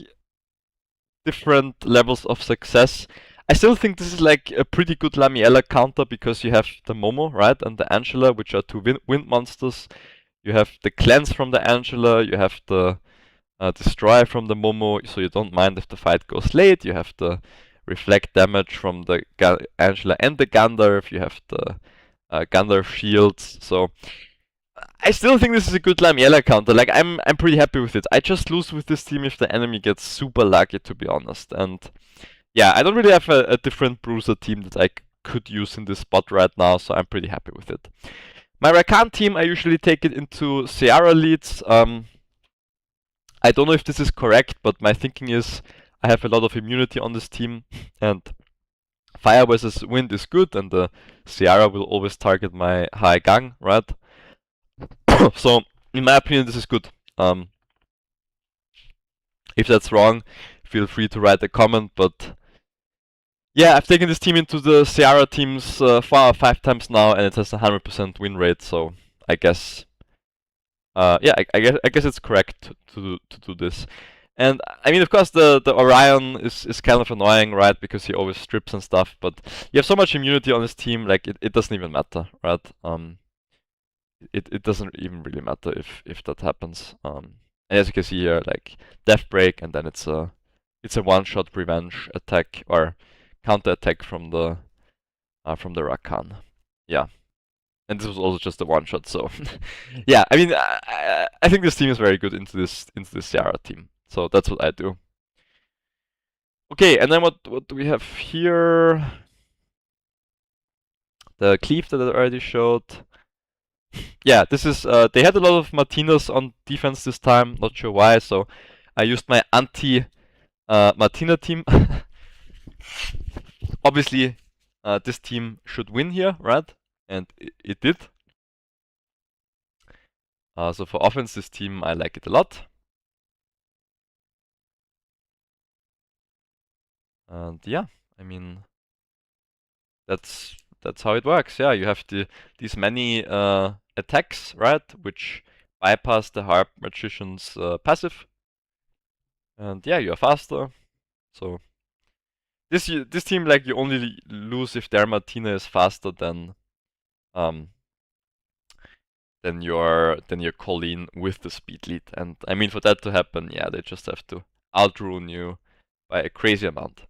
different levels of success. I still think this is like a pretty good Lamiella counter because you have the Momo, right, and the Angela, which are 2 wind monsters. You have the cleanse from the Angela, you have the destroy from the Momo, so you don't mind if the fight goes late. You have the reflect damage from the Angela and the Gandalf. You have the Gandalf shields. So I still think this is a good Lamiella counter. Like, I'm pretty happy with it. I just lose with this team if the enemy gets super lucky, to be honest. And yeah, I don't really have a different bruiser team that I could use in this spot right now, so I'm pretty happy with it. My Rakan team, I usually take it into Ciara leads. I don't know if this is correct, but my thinking is I have a lot of immunity on this team, and fire versus wind is good, and the Ciara will always target my high gang, right? So, in my opinion, this is good. If that's wrong, feel free to write a comment, but yeah, I've taken this team into the Ciara teams 4 or 5 times now, and it has a 100% win rate, so I guess yeah, I guess it's correct to do this. And I mean, of course, the Orion is kind of annoying, right? Because he always strips and stuff. But you have so much immunity on his team, like it doesn't even matter, right? It doesn't even really matter if that happens. And as you can see here, like Death Break, and then it's a one-shot revenge attack or counter attack from the Rakan. Yeah. And this was also just a one-shot, so yeah. I mean, I think this team is very good into this Ciara team. So that's what I do. Okay, and then what do we have here? The cleave that I already showed. Yeah, this is they had a lot of Martinas on defense this time. Not sure why. So I used my anti Martina team. Obviously, this team should win here, right? And it did. So for offense, this team, I like it a lot. And yeah, I mean, that's how it works. Yeah, you have these many attacks, right, which bypass the Harp Magician's passive. And yeah, you're faster. So this team, like, you only lose if their Martina is faster than your Colleen with the speed lead. And I mean, for that to happen, yeah, they just have to outrun you by a crazy amount.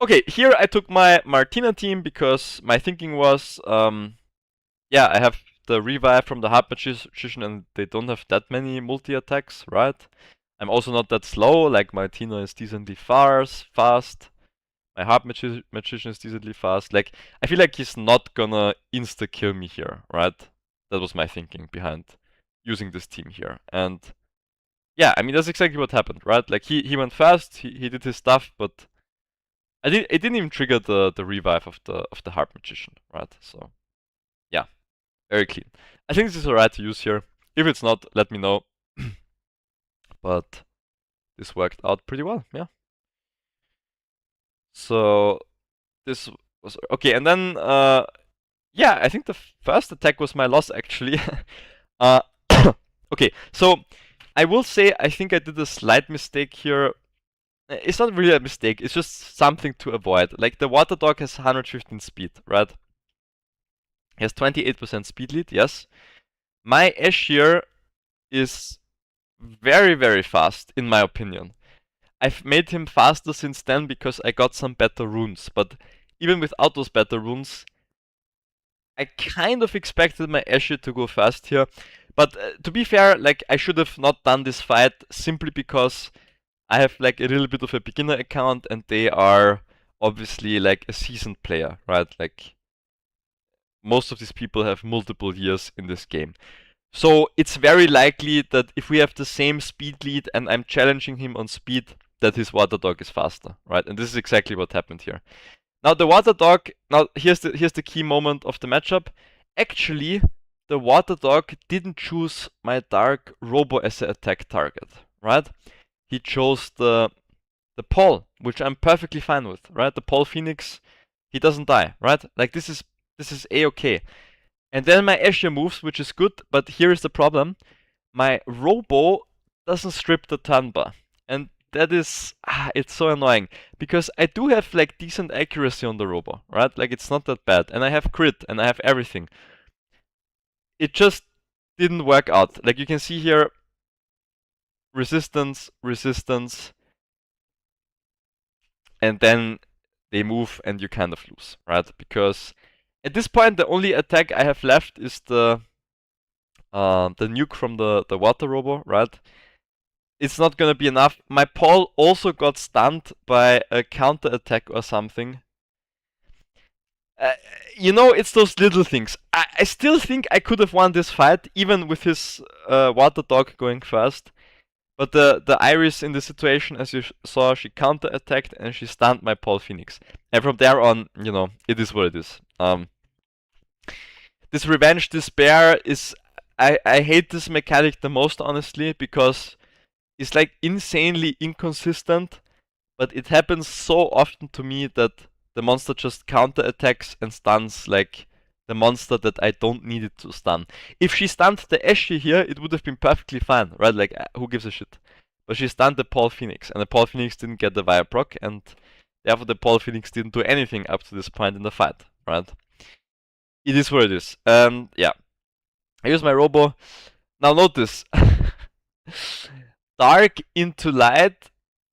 Okay, here I took my Martina team because my thinking was, yeah, I have the revive from the Harp Magician and they don't have that many multi-attacks, right? I'm also not that slow, like Martina is decently fast. My Harp Magician is decently fast. Like, I feel like he's not gonna insta-kill me here, right? That was my thinking behind using this team here. And yeah, I mean, that's exactly what happened, right? Like, he went fast, he did his stuff, but it didn't even trigger the revive of the Harp Magician, right? So yeah, very clean. I think this is alright to use here. If it's not, let me know. But this worked out pretty well, yeah. So this was okay, and then yeah, I think the first attack was my loss actually. Okay, so I will say I think I did a slight mistake here. It's not really a mistake, it's just something to avoid. Like, the Water Dog has 115 speed, right? He has 28% speed lead, yes. My Ashir is very, very fast, in my opinion. I've made him faster since then because I got some better runes, but even without those better runes, I kind of expected my Ashir to go fast here. But to be fair, like, I should have not done this fight simply because I have like a little bit of a beginner account and they are obviously like a seasoned player, right? Like, most of these people have multiple years in this game. So it's very likely that if we have the same speed lead and I'm challenging him on speed, that his Water Dog is faster, right? And this is exactly what happened here. Now the Water Dog, now here's the key moment of the matchup. Actually, the Water Dog didn't choose my Dark Robo as an attack target, right? He chose the Paul, which I'm perfectly fine with, right? The Paul Phoenix, he doesn't die, right? Like, this is a-okay. And then my Ashir moves, which is good, but here is the problem. My Robo doesn't strip the turn bar. And that is, it's so annoying. Because I do have like decent accuracy on the Robo, right? Like, it's not that bad. And I have crit, and I have everything. It just didn't work out. Like, you can see here, resistance, and then they move and you kind of lose, right? Because at this point, the only attack I have left is the nuke from the Water Robo, right? It's not gonna be enough. My Paul also got stunned by a counter attack or something. You know, it's those little things. I still think I could have won this fight, even with his Water Dog going first. But the Iris in this situation, as you saw, she counter attacked and she stunned my Paul Phoenix. And from there on, you know, it is what it is. This Revenge Despair is... I hate this mechanic the most, honestly, because it's like insanely inconsistent, but it happens so often to me that the monster just counter attacks and stuns like the monster that I don't need it to stun. If she stunned the Eshi here, it would have been perfectly fine, right? Like, who gives a shit? But she stunned the Paul Phoenix, and the Paul Phoenix didn't get the Via proc, and therefore the Paul Phoenix didn't do anything up to this point in the fight, right? It is what it is. Yeah. I use my Robo. Now notice. Dark into light,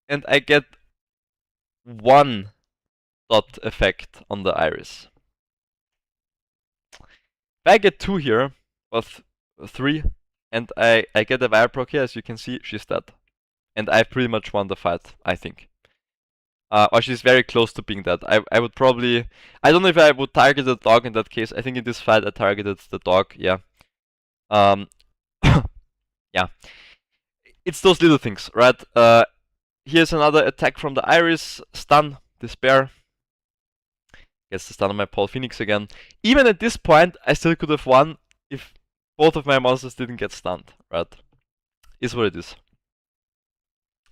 and I get 1 dot effect on the Iris. If I get 2 here, or 3, and I get a Via proc here, as you can see, she's dead. And I've pretty much won the fight, I think. Or she's very close to being dead. I would probably... I don't know if I would target the dog in that case. I think in this fight I targeted the dog, yeah. Yeah. It's those little things, right? Here's another attack from the Iris. Stun, Despair. Gets the stun on my Paul Phoenix again. Even at this point, I still could have won if both of my monsters didn't get stunned, right? Is what it is.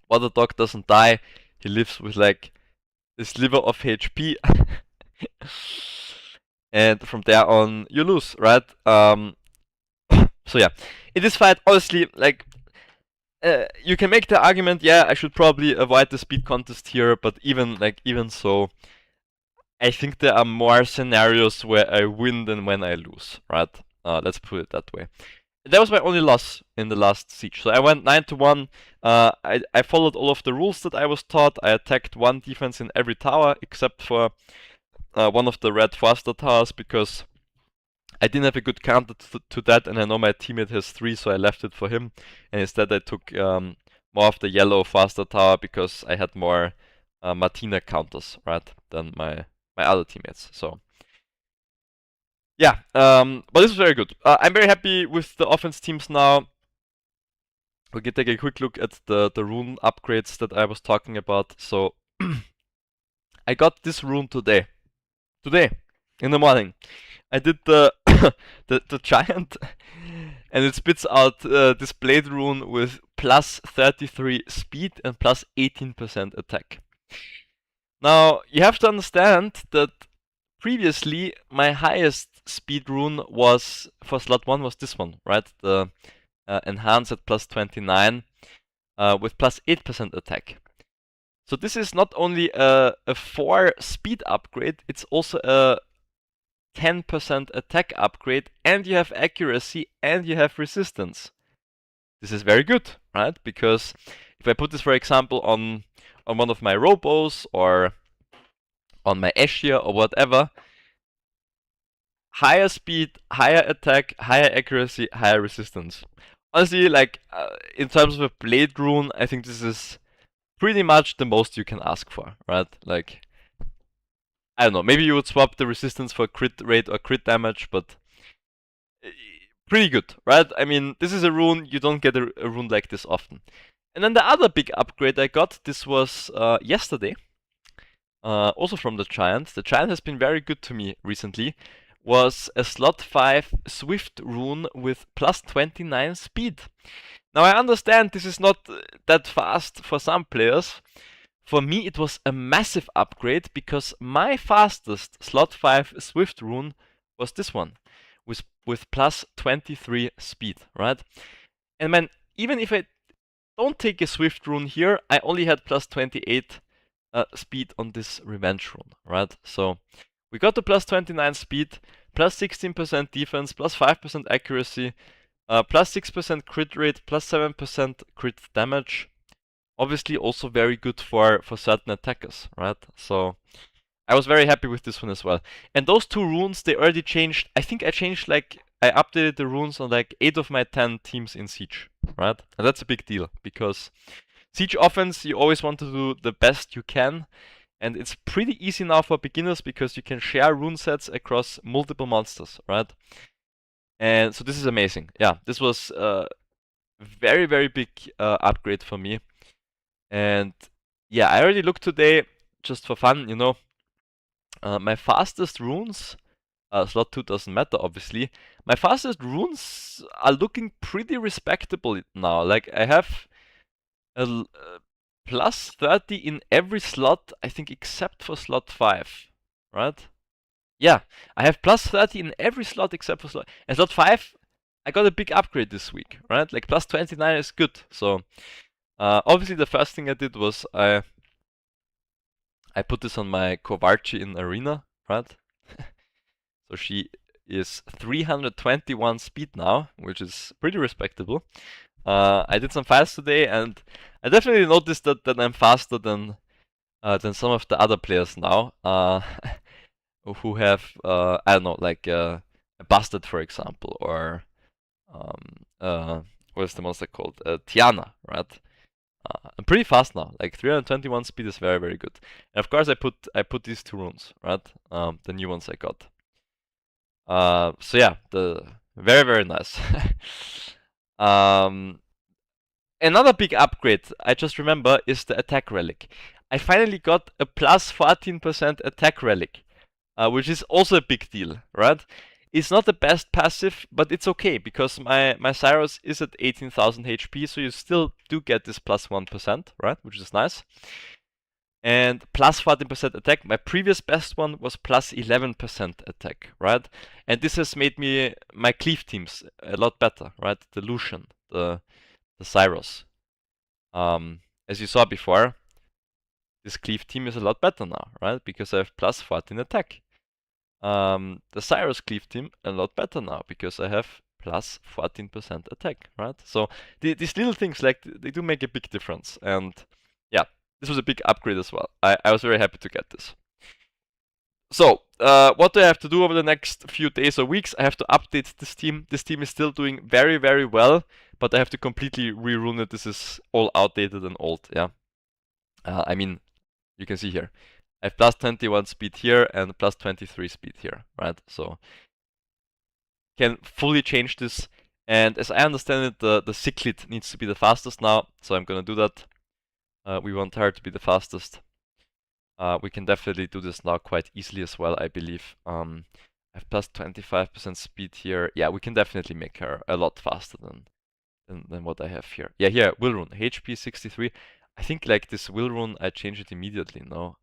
While the dog doesn't die, he lives with like a sliver of HP. And from there on, you lose, right? So yeah, in this fight, honestly, like, you can make the argument, yeah, I should probably avoid the speed contest here, but even so, I think there are more scenarios where I win than when I lose, right? Let's put it that way. That was my only loss in the last siege. So I went 9-1. I followed all of the rules that I was taught. I attacked 1 defense in every tower, except for one of the red faster towers, because I didn't have a good counter to that, and I know my teammate has 3, so I left it for him. And instead I took more of the yellow faster tower, because I had more Martina counters, right, than my other teammates. So yeah, but this was very good. I'm very happy with the offense teams now. We can take a quick look at the rune upgrades that I was talking about. So I got this rune today in the morning. I did the the giant, and it spits out this blade rune with plus 33 speed and plus 18% attack. Now you have to understand that previously my highest speed rune was for slot 1 was this one, right? The enhance at plus 29 with plus 8% attack. So this is not only a 4 speed upgrade, it's also a 10% attack upgrade, and you have accuracy and you have resistance. This is very good, right? Because if I put this, for example, on one of my Robos or on my Eschia or whatever, higher speed, higher attack, higher accuracy, higher resistance. Honestly, like, in terms of a blade rune, I think this is pretty much the most you can ask for, right? Like, I don't know, maybe you would swap the resistance for crit rate or crit damage, but pretty good, right? I mean, this is a rune, you don't get a rune like this often. And then the other big upgrade I got, this was yesterday, also from the Giant. The Giant has been very good to me recently. Was a slot 5 Swift rune with plus 29 speed. Now I understand this is not that fast for some players. For me it was a massive upgrade, because my fastest slot 5 Swift rune was this one with plus 23 speed, right? And man, even if I don't take a Swift rune here, I only had plus 28 speed on this Revenge rune, right? So we got to plus 29 speed, plus 16% defense, plus 5% accuracy, plus 6% crit rate, plus 7% crit damage. Obviously also very good for certain attackers, right? So I was very happy with this one as well. And those 2 runes, they already changed. I think I updated the runes on like 8 of my 10 teams in Siege, right? And that's a big deal, because Siege offense, you always want to do the best you can. And it's pretty easy now for beginners, because you can share rune sets across multiple monsters, right? And so this is amazing. Yeah, this was a very, very big upgrade for me. And yeah, I already looked today, just for fun, you know, my fastest runes, slot 2 doesn't matter, obviously. My fastest runes are looking pretty respectable now. Like, I have a plus 30 in every slot, I think, except for slot 5, right? Yeah, I have plus 30 in every slot except for slot. And slot 5, I got a big upgrade this week, right? Like plus 29 is good. So obviously the first thing I did was I put this on my Kovarchi in Arena, right? So she is 321 speed now, which is pretty respectable. I did some fights today, and I definitely noticed that I'm faster than some of the other players now, who have I don't know, like Bastard, for example, or what's the monster called? Tiana, right? I'm pretty fast now. Like 321 speed is very, very good. And of course, I put these 2 runes, right? The new ones I got. So yeah, the very, very nice. Another big upgrade I just remember is the attack relic. I finally got a plus 14% attack relic, which is also a big deal, right? It's not the best passive, but it's okay because my Cyrus is at 18,000 HP, so you still do get this plus 1%, right? Which is nice. And plus 14% attack. My previous best one was plus 11% attack, right? And this has made my cleave teams a lot better, right? The Lucian, the Cyrus. As you saw before, this cleave team is a lot better now, right? Because I have plus 14 attack. The Cyrus cleave team a lot better now because I have plus 14% attack, right? So these little things, like, they do make a big difference. And yeah, this was a big upgrade as well. I was very happy to get this. So, what do I have to do over the next few days or weeks? I have to update this team. This team is still doing very, very well, but I have to completely rerun it. This is all outdated and old, yeah. I mean, you can see here. I have plus 21 speed here and plus 23 speed here, right? So, can fully change this. And as I understand it, the Cichlid needs to be the fastest now, so I'm gonna do that. We want her to be the fastest. We can definitely do this now quite easily as well, I believe. I have plus 25% speed here. Yeah, we can definitely make her a lot faster than what I have here. Yeah, here, Will Rune, HP 63. I think like this Will Rune, I change it immediately, no?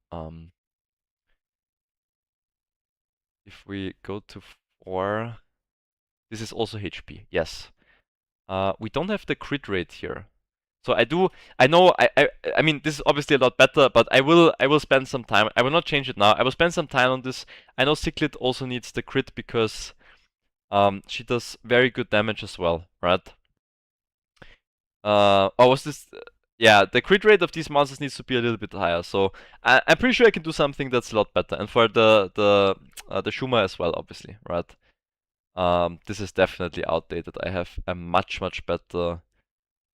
If we go to 4, this is also HP, yes. We don't have the crit rate here. So I mean, this is obviously a lot better, but I will spend some time. I will not change it now. I will spend some time on this. I know Cichlid also needs the crit because she does very good damage as well, right? Oh, was this? Yeah, the crit rate of these monsters needs to be a little bit higher. So I'm pretty sure I can do something that's a lot better. And for the Shuma as well, obviously, right? This is definitely outdated. I have a much better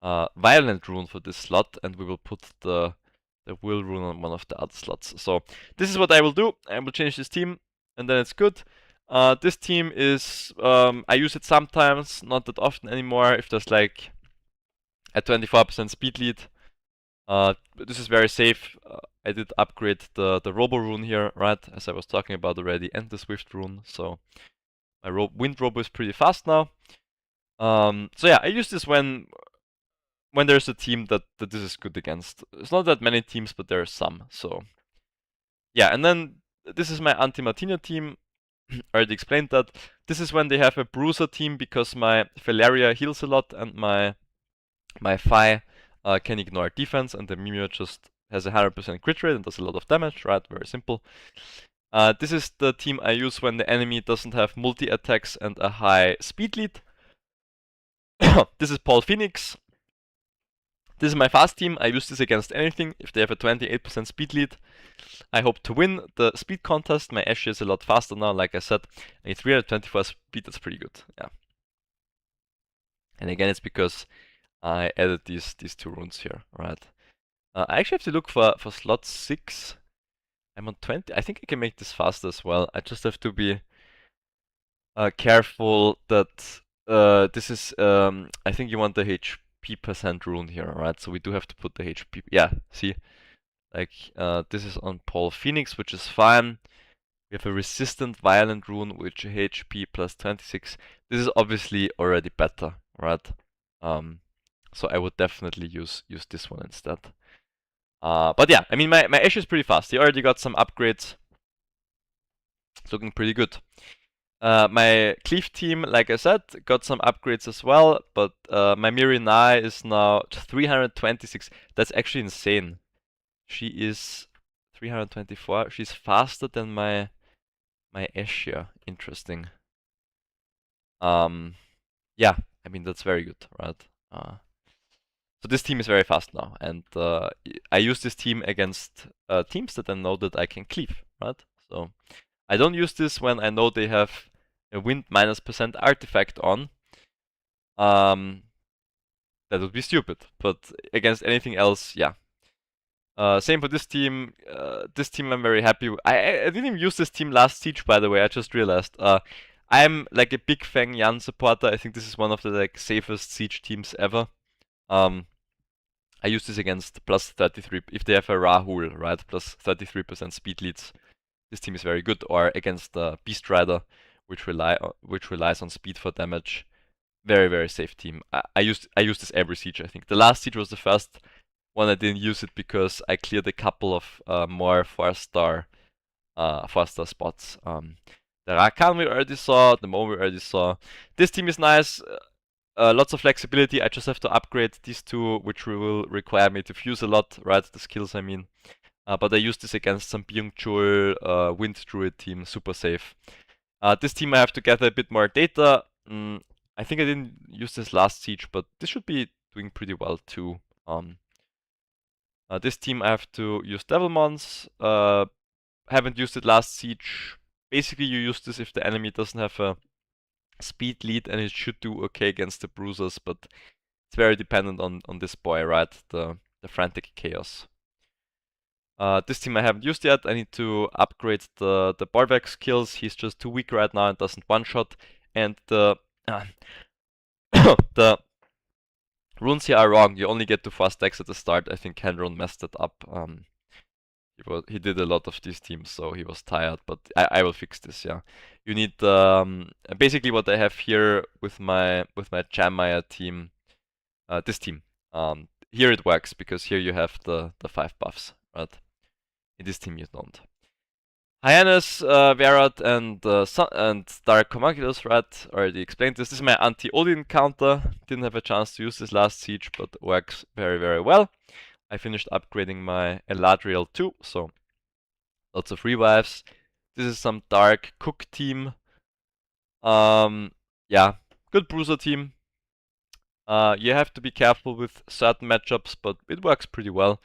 Violent rune for this slot, and we will put the Will rune on one of the other slots. So this is what I will do. I will change this team, and then it's good. This team is, I use it sometimes, not that often anymore, if there's like a 24% speed lead. This is very safe. I did upgrade the Robo rune here, right, as I was talking about already, and the Swift rune, so my Wind Robo is pretty fast now. So yeah, I use this when there's a team that this is good against. It's not that many teams, but there are some, so yeah. And then this is my Anti-Martina team. I already explained that. This is when they have a Bruiser team because my Valeria heals a lot and my Fi can ignore defense, and the Mimir just has a 100% crit rate and does a lot of damage, right? Very simple. This is the team I use when the enemy doesn't have multi-attacks and a high speed lead. This is Paul Phoenix. This is my fast team. I use this against anything. If they have a 28% speed lead, I hope to win the speed contest. My Ashe is a lot faster now, like I said. And 324 speed, that's pretty good, yeah. And again, it's because I added these 2 runes here, right? I actually have to look for slot 6. I'm on 20. I think I can make this faster as well. I just have to be careful that this is, I think you want the HP percent rune here, right? So we do have to put the HP. Yeah, see? Like, this is on Paul Phoenix, which is fine. We have a resistant violent rune, which HP plus 26. This is obviously already better, right? So I would definitely use this one instead. But yeah, I mean, my Ashe is pretty fast. He already got some upgrades. It's looking pretty good. My Cleave team, like I said, got some upgrades as well, but my Mirinai is now 326. That's actually insane. She is 324. She's faster than my Ashia. Interesting. Yeah, I mean that's very good, right? So this team is very fast now, and I use this team against teams that I know that I can cleave, right? So I don't use this when I know they have a wind -% artifact on. That would be stupid, but against anything else, yeah. Same for this team. This team I'm very happy with. I didn't even use this team last siege, by the way. I just realized. I'm like a big Feng Yan supporter. I think this is one of the like safest siege teams ever. I use this against +33 if they have a Rahul, right? +33% speed leads. This team is very good. Or against Beast Rider, which relies on speed for damage. Very, very safe team. I use this every siege, I think. The last siege was the first one I didn't use it because I cleared a couple of more 4-star spots. The Rakan we already saw, the Mo we already saw. This team is nice. Lots of flexibility. I just have to upgrade these two, which will require me to fuse a lot, right? The skills, I mean. But I use this against some Byung-Chul Wind Druid team, super safe. This team I have to gather a bit more data. I think I didn't use this last siege, but this should be doing pretty well too. This team I have to use Devilmons. Haven't used it last siege. Basically, you use this if the enemy doesn't have a speed lead, and it should do okay against the bruisers, but it's very dependent on this boy, right? The Frantic Chaos. This team I haven't used yet. I need to upgrade the Bolvex skills. He's just too weak right now and doesn't one-shot. And the the runes here are wrong. You only get to 4 stacks at the start. I think Henron messed it up. He did a lot of these teams, so he was tired, but I will fix this, yeah. You need basically what I have here with my Chammire team, this team. Here it works because here you have the 5 buffs, right? In this team you don't. Hyannis, Verad, and Dark Homunculus, right? Already explained this. This is my anti-Odin counter. Didn't have a chance to use this last siege, but works very, very well. I finished upgrading my Eladriel too, so lots of revives. This is some Dark Cook team. Yeah, good bruiser team. You have to be careful with certain matchups, but it works pretty well.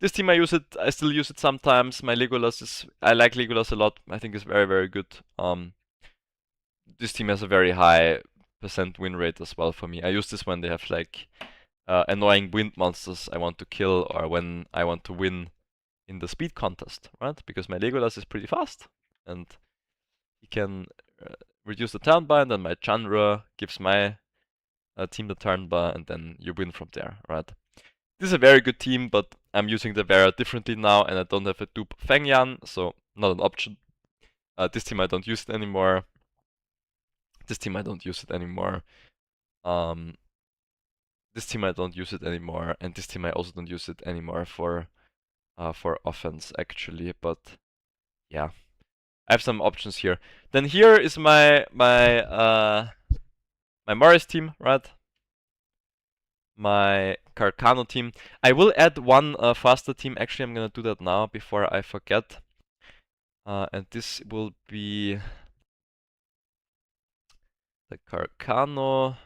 This team I still use it sometimes. My Legolas I like Legolas a lot. I think it's very, very good. This team has a very high % win rate as well for me. I use this when they have like annoying wind monsters I want to kill, or when I want to win in the speed contest, right? Because my Legolas is pretty fast, and he can reduce the turn bar, and then my Chandra gives my team the turn bar, and then you win from there, right? This is a very good team, but I'm using the Vera differently now, and I don't have a dupe Feng Yan, so not an option. This team I don't use it anymore. This team I don't use it anymore. This team I don't use it anymore, and this team I also don't use it anymore for offense actually. But yeah, I have some options here. Then here is my Morris team, right? My Carcano team. I will add one faster team. Actually, I'm gonna do that now before I forget. And this will be the Carcano,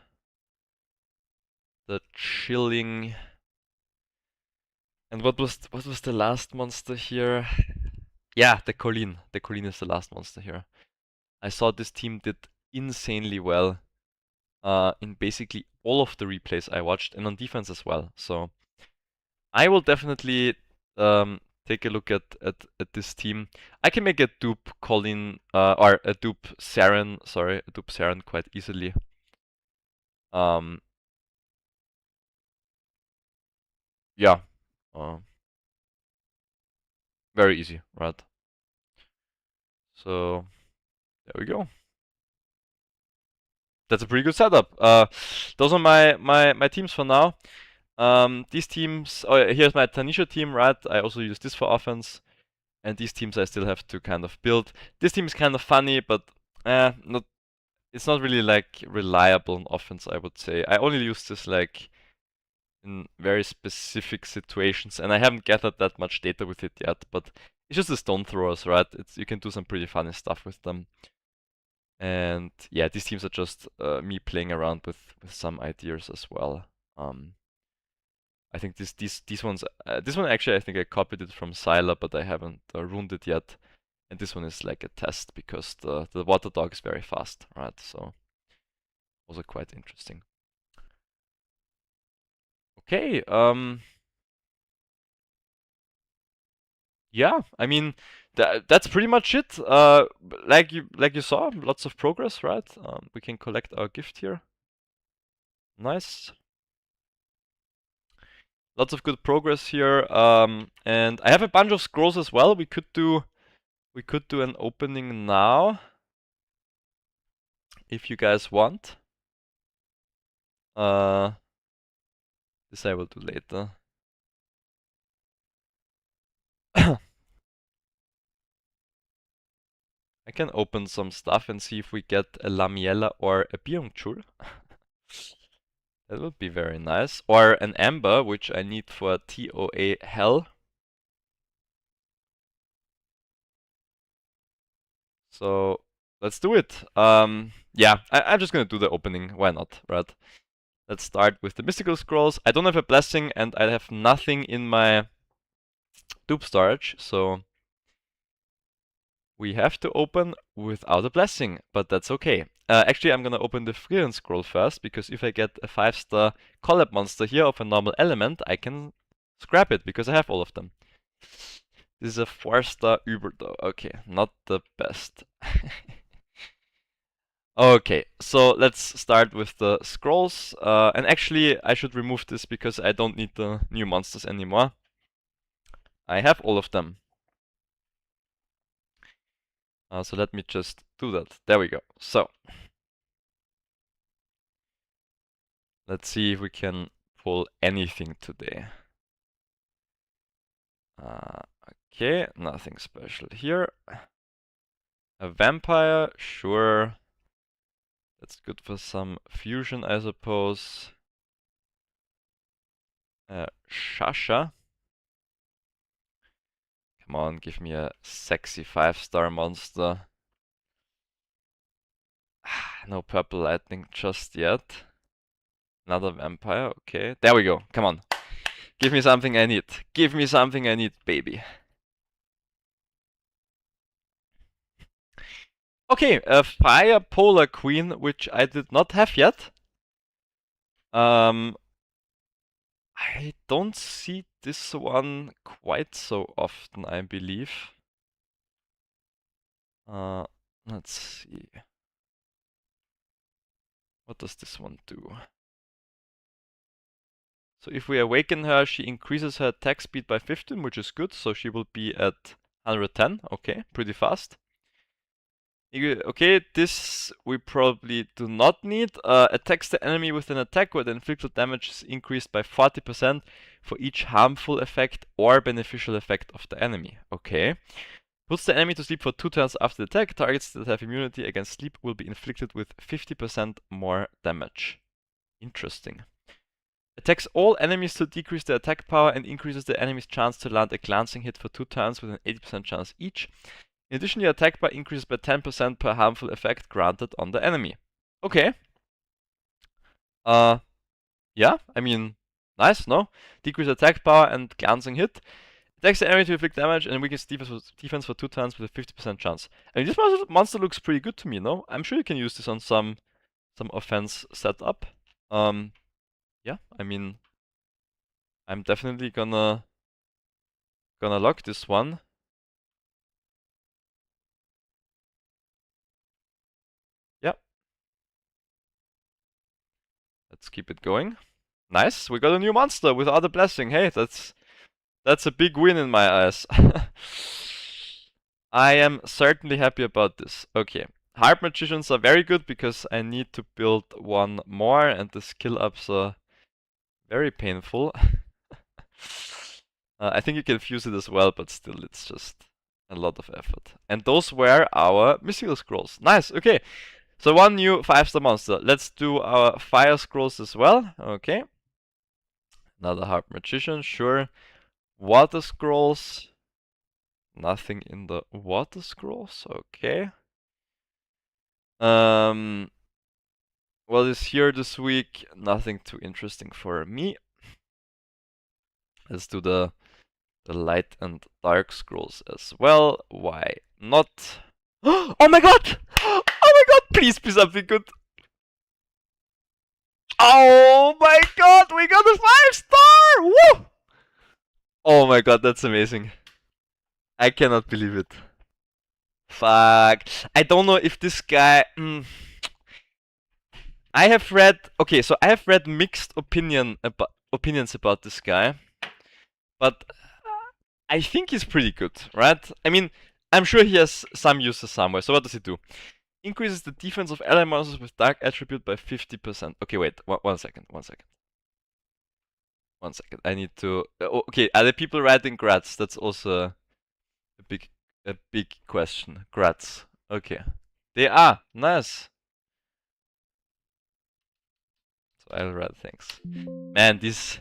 the Chilling, and what was the last monster here? Yeah, the Colleen. The Colleen is the last monster here. I saw this team did insanely well in basically all of the replays I watched, and on defense as well. So I will definitely take a look at this team. I can make a dupe Colleen or a dupe Saren, a dupe Saren quite easily. Yeah. Very easy, right? So there we go. That's a pretty good setup. Those are my teams for now. These teams. Oh, here's my Tanisha team, right? I also use this for offense. And these teams I still have to kind of build. This team is kind of funny, but it's not really like reliable in offense, I would say. I only use this like in very specific situations, and I haven't gathered that much data with it yet, but it's just the stone throwers, right? You can do some pretty funny stuff with them. And yeah, these teams are just me playing around with some ideas as well. I think these ones, this one actually I think I copied it from Sylar, but I haven't ruined it yet. And this one is like a test because the water dog is very fast, right? So also quite interesting. Okay, yeah, I mean that's pretty much it. Like you saw, lots of progress, right? We can collect our gift here. Nice. Lots of good progress here. And I have a bunch of scrolls as well. We could do an opening now if you guys want. This I will do later. I can open some stuff and see if we get a Lamiela or a Byungchul. That would be very nice. Or an Ember, which I need for TOA Hell. So let's do it. Yeah, I'm just gonna do the opening. Why not, right? Let's start with the Mystical Scrolls. I don't have a Blessing and I have nothing in my dupe storage, so we have to open without a Blessing, but that's okay. Actually, I'm gonna open the Frieren Scroll first, because if I get a 5-star collab monster here of a normal element, I can scrap it, because I have all of them. This is a 4-star Uber though. Okay, not the best. Okay, so let's start with the scrolls. And actually, I should remove this because I don't need the new monsters anymore. I have all of them. So let me just do that. There we go. So let's see if we can pull anything today. Okay, nothing special here. A vampire, sure. That's good for some fusion, I suppose. Shasha. Come on, give me a sexy 5-star monster. No purple lightning just yet. Another vampire, okay. There we go, come on. Give me something I need. Give me something I need, baby. Okay, a Fire Polar Queen, which I did not have yet. I don't see this one quite so often, I believe. Let's see. What does this one do? So if we awaken her, she increases her attack speed by 15, which is good. So she will be at 110. Okay, pretty fast. Okay, this we probably do not need. Attacks the enemy with an attack where the inflicted damage is increased by 40% for each harmful effect or beneficial effect of the enemy. Okay. Puts the enemy to sleep for 2 turns after the attack. Targets that have immunity against sleep will be inflicted with 50% more damage. Interesting. Attacks all enemies to decrease their attack power and increases the enemy's chance to land a glancing hit for 2 turns with an 80% chance each. In addition, your attack bar increases by 10% per harmful effect granted on the enemy. Okay. Yeah, I mean, nice, no? Decrease attack power and glancing hit. Attacks the enemy to inflict damage and weakens defense for 2 turns with a 50% chance. I mean, this monster looks pretty good to me, no? I'm sure you can use this on some offense setup. Yeah, I mean, I'm definitely gonna lock this one. Yep. Let's keep it going. Nice, we got a new monster without a blessing. Hey, that's a big win in my eyes. I am certainly happy about this. Okay, Harp Magicians are very good because I need to build one more and the skill ups are very painful. I think you can fuse it as well, but still it's just A lot of effort. And those were our mystical scrolls. Nice, okay. So one new 5-star monster. Let's do our fire scrolls as well. Okay. Another harp magician, sure. Water scrolls. Nothing in the water scrolls, okay. What is here this week? Nothing too interesting for me. Let's do the light and dark scrolls as well. Why not? Oh my god! Oh my god! Please be something good. Oh my god! We got a 5-star! Woo! Oh my god, that's amazing. I cannot believe it. Fuck. I don't know if this guy. I have read. Okay, so I have read mixed opinions about this guy, but I think he's pretty good, right? I mean, I'm sure he has some uses somewhere. So what does he do? Increases the defense of ally monsters with dark attribute by 50%. Okay, wait, one second. I need to. Okay, are there people writing grats? That's also a big question. Grats. Okay, they are nice. So I'll write thanks. Man, these.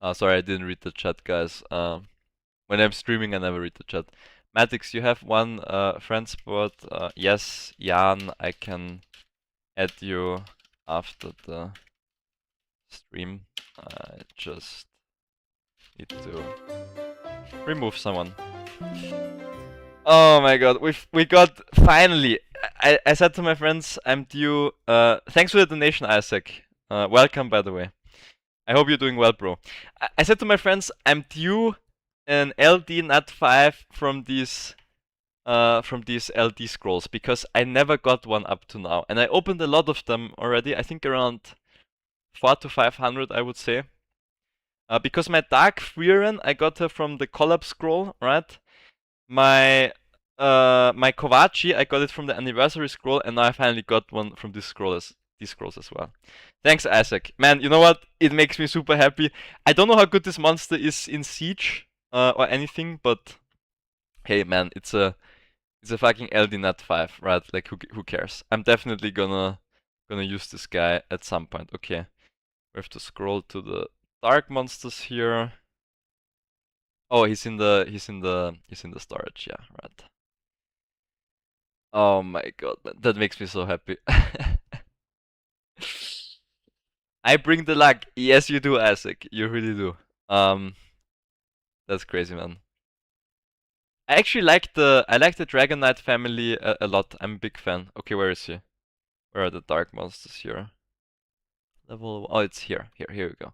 Oh, sorry, I didn't read the chat, guys. When I'm streaming, I never read the chat. Matix, you have one friend spot. Yes, Jan, I can add you after the stream. I just need to remove someone. Oh my god, we got finally. I said to my friends, I'm due. Thanks for the donation, Isaac. Welcome, by the way. I hope you're doing well, bro. I said to my friends, I'm due an LD Nat 5 from these LD scrolls because I never got one up to now, and I opened a lot of them already. I think around 400 to 500, I would say. Because my Dark Frieren, I got her from the Collab scroll, right? My Kovaci, I got it from the Anniversary scroll, and now I finally got one from these scrolls as well. Thanks, Isaac. Man, you know what? It makes me super happy. I don't know how good this monster is in Siege or anything, but hey, man, it's a fucking LD Nat 5, right? Like, who cares? I'm definitely gonna use this guy at some point. Okay, we have to scroll to the dark monsters here. Oh, he's in the storage. Yeah, right. Oh my god, man, that makes me so happy. I bring the luck. Yes, you do, Isaac. You really do. That's crazy, man. I actually like the Dragon Knight family a lot. I'm a big fan. Okay, where is he? Where are the dark monsters here? Level. Oh, it's here. Here we go.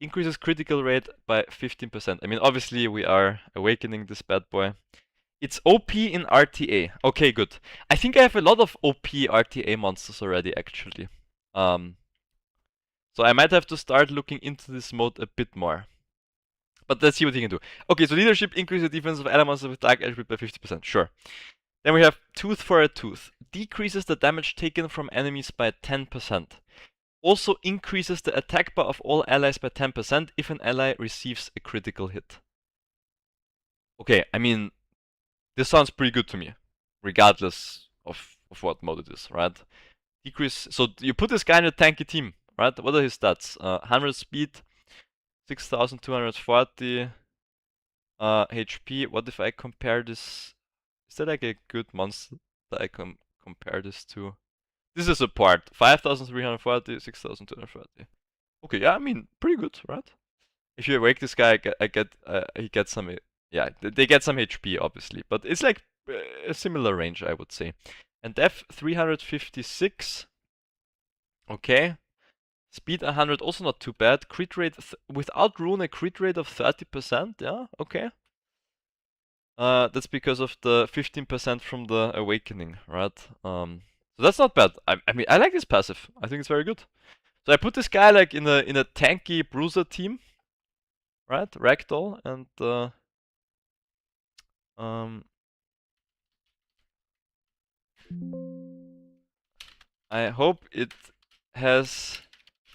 Increases critical rate by 15%. I mean, obviously we are awakening this bad boy. It's OP in RTA. Okay, good. I think I have a lot of OP RTA monsters already, actually. So I might have to start looking into this mode a bit more. But let's see what he can do. Okay, so leadership increases the defense of ally monsters with dark attribute by 50%. Sure. Then we have Tooth for a Tooth. Decreases the damage taken from enemies by 10%. Also increases the attack bar of all allies by 10% if an ally receives a critical hit. Okay, I mean, this sounds pretty good to me, regardless of what mode it is, right? Decrease. So you put this guy in a tanky team, right? What are his stats? 100 speed, 6240 HP. What if I compare this? Is that like a good monster that I can compare this to? This is a support. 5340, 6240. Okay, yeah, I mean, pretty good, right? If you awake this guy, he gets some. Yeah, they get some HP, obviously, but it's like a similar range, I would say. And def 356. Okay. Speed 100, also not too bad. Crit rate without rune, a crit rate of 30%. Yeah, okay. That's because of the 15% from the awakening, right? So that's not bad. I mean, I like this passive. I think it's very good. So I put this guy like in a tanky bruiser team, right? Ragdoll and. I hope it has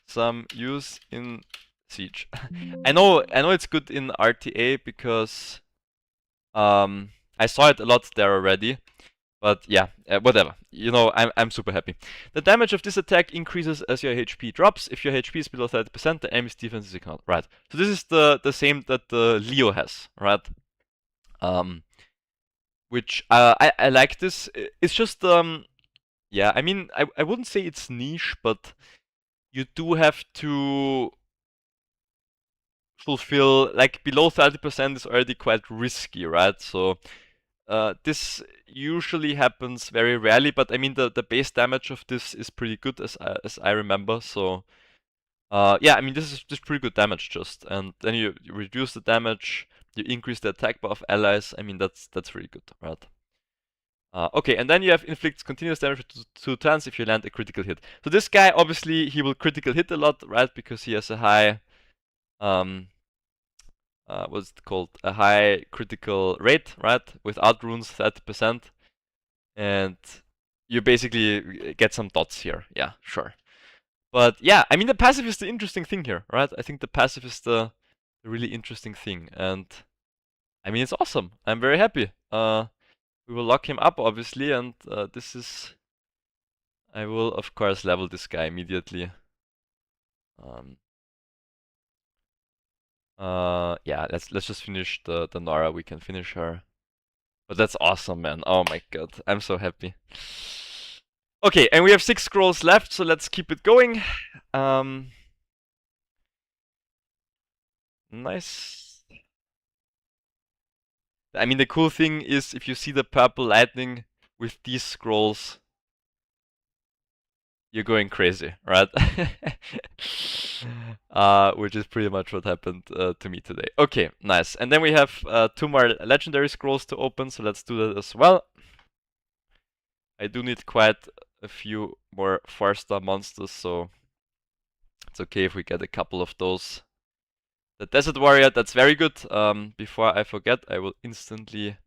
some use in Siege. I know it's good in RTA because I saw it a lot there already. But yeah, whatever. You know, I'm super happy. The damage of this attack increases as your HP drops. If your HP is below 30%, the enemy's defense is ignored. Right. So this is the same that the Leo has, right? Which I like this. It's just yeah. I mean, I wouldn't say it's niche, but you do have to fulfill, like, below 30% is already quite risky, right? So this usually happens very rarely, but I mean the base damage of this is pretty good as I remember. So yeah, I mean this is just pretty good damage just, and then you reduce the damage, you increase the attack bar of allies. I mean that's really good, right? Okay, and then you have inflicts continuous damage for 2 turns if you land a critical hit. So this guy obviously he will critical hit a lot, right? Because he has a high what's it called? A high critical rate, right? Without runes, 30%. And you basically get some dots here. Yeah, sure. But yeah, I mean, the passive is the interesting thing here, right? I think the passive is the really interesting thing. And I mean, it's awesome. I'm very happy. We will lock him up, obviously. And this is... I will, of course, level this guy immediately. Yeah, let's just finish the Nora. We can finish her. But that's awesome, man. Oh my god, I'm so happy. Okay, and we have 6 scrolls left, so let's keep it going. Nice. I mean, the cool thing is if you see the purple lightning with these scrolls, you're going crazy, right? Which is pretty much what happened to me today. Okay, nice. And then we have 2 more legendary scrolls to open, so let's do that as well. I do need quite a few more 4-star monsters, so it's okay if we get a couple of those. The Desert Warrior, that's very good. Before I forget, I will instantly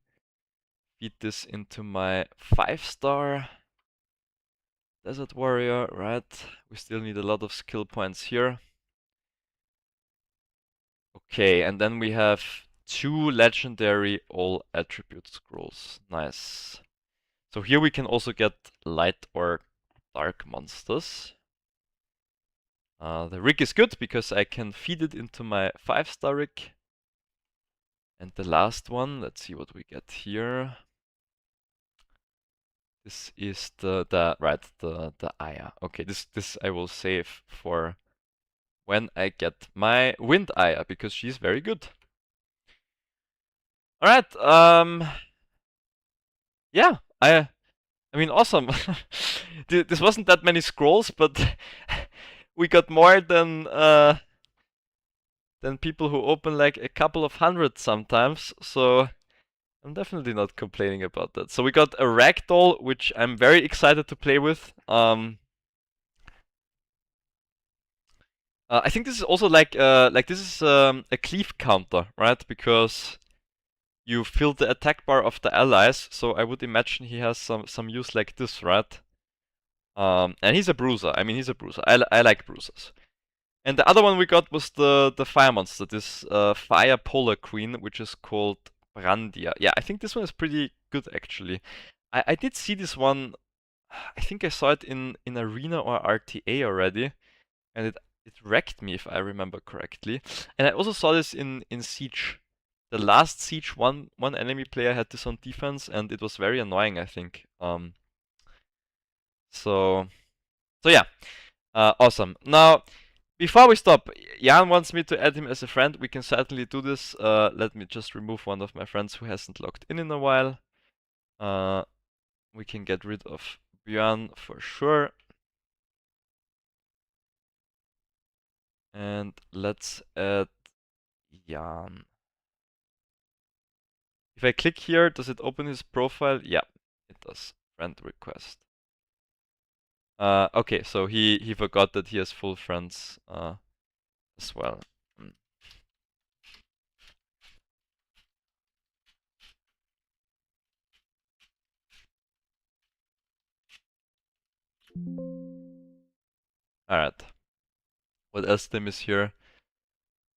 feed this into my 5-star Desert Warrior, right? We still need a lot of skill points here. Okay, and then we have 2 legendary all attribute scrolls. Nice. So here we can also get light or dark monsters. The rig is good because I can feed it into my 5-star rig. And the last one, let's see what we get here. This is the Aya. Okay, this I will save for when I get my Wind Aya because she's very good. All right. Yeah, I mean awesome. This wasn't that many scrolls, but we got more than people who open like a couple of hundred sometimes. So I'm definitely not complaining about that. So we got a Ragdoll, which I'm very excited to play with. I think this is also like this is a cleave counter, right? Because you fill the attack bar of the allies, so I would imagine he has some use like this, right? And he's a bruiser. I mean, he's a bruiser. I like bruisers. And the other one we got was the fire monster, this fire polar queen, which is called Brandia. Yeah, I think this one is pretty good actually. I did see this one. I think I saw it in Arena or RTA already, and it wrecked me if I remember correctly. And I also saw this in Siege. The last Siege, one enemy player had this on defense, and it was very annoying, I think. So yeah, awesome. Now, before we stop, Jan wants me to add him as a friend. We can certainly do this. Let me just remove one of my friends who hasn't logged in a while. We can get rid of Björn for sure. And let's add Jan. If I click here, does it open his profile? Yeah, it does. Friend request. Okay, so he forgot that he has full friends as well. Alright. What else team is here?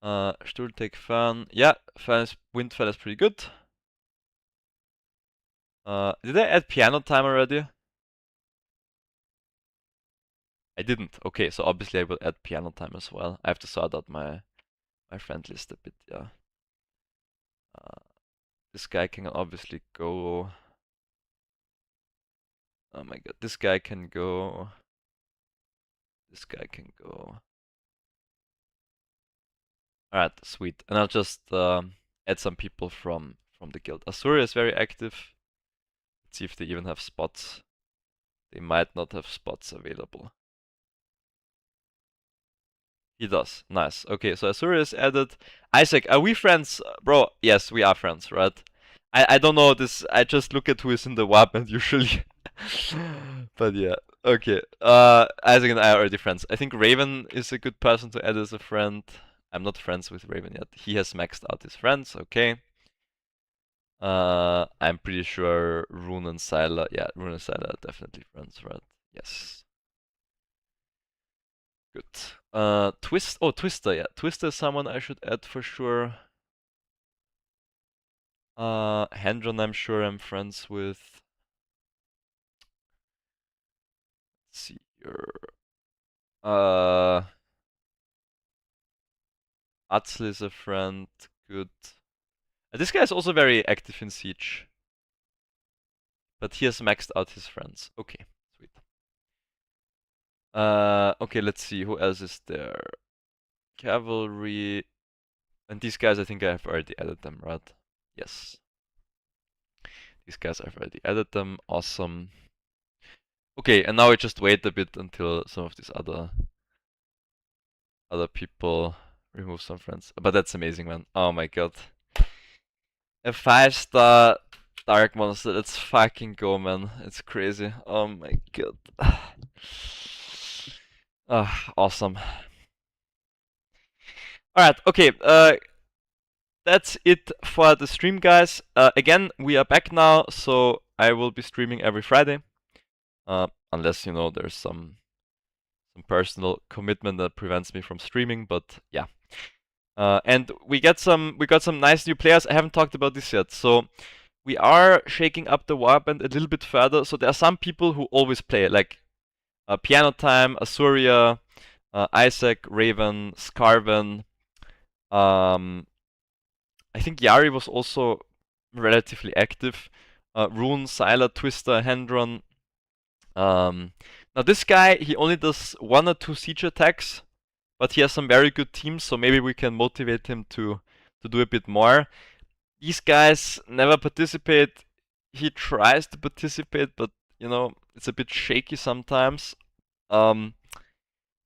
Stuhl take Fan. Yeah, Windfell is pretty good. Did I add piano time already? I didn't. Okay, so obviously I will add piano time as well. I have to sort out my friend list a bit, yeah. This guy can obviously go. Oh my god, this guy can go. This guy can go. Alright, sweet. And I'll just add some people from the guild. Asuria is very active. Let's see if they even have spots. They might not have spots available. He does. Nice. Okay, so Asuria is added. Isaac, are we friends? Bro, yes, we are friends, right? I don't know this. I just look at who is in the warband usually. But yeah, okay. Isaac and I are already friends. I think Raven is a good person to add as a friend. I'm not friends with Raven yet. He has maxed out his friends, okay. I'm pretty sure Rune and Sylar, yeah, Rune and Sylar are definitely friends, right? Yes. Good. Twister, yeah. Twister is someone I should add for sure. Hendron, I'm sure I'm friends with. Let's see here. Atzel is a friend. Good. This guy is also very active in Siege. But he has maxed out his friends. Okay, sweet. Okay, let's see. Who else is there? Cavalry. And these guys, I think I have already added them, right? Yes. These guys, I've already added them. Awesome. Okay, and now I just wait a bit until some of these other people remove some friends. But that's amazing, man. Oh my god. A 5-star Dark Monster. Let's fucking go, man. It's crazy. Oh my god. Awesome. Alright, okay. That's it for the stream, guys. Again, we are back now, so I will be streaming every Friday. Unless, you know, there's some personal commitment that prevents me from streaming, but yeah. And we got some nice new players. I haven't talked about this yet. So we are shaking up the warband a little bit further. So there are some people who always play, like Piano Time, Asuria, Isaac, Raven, Scarven. I think Yari was also relatively active. Rune, Sylar, Twister, Hendron. Now this guy, he only does 1 or 2 siege attacks, but he has some very good teams, so maybe we can motivate him to do a bit more. These guys never participate. He tries to participate, but you know, it's a bit shaky sometimes.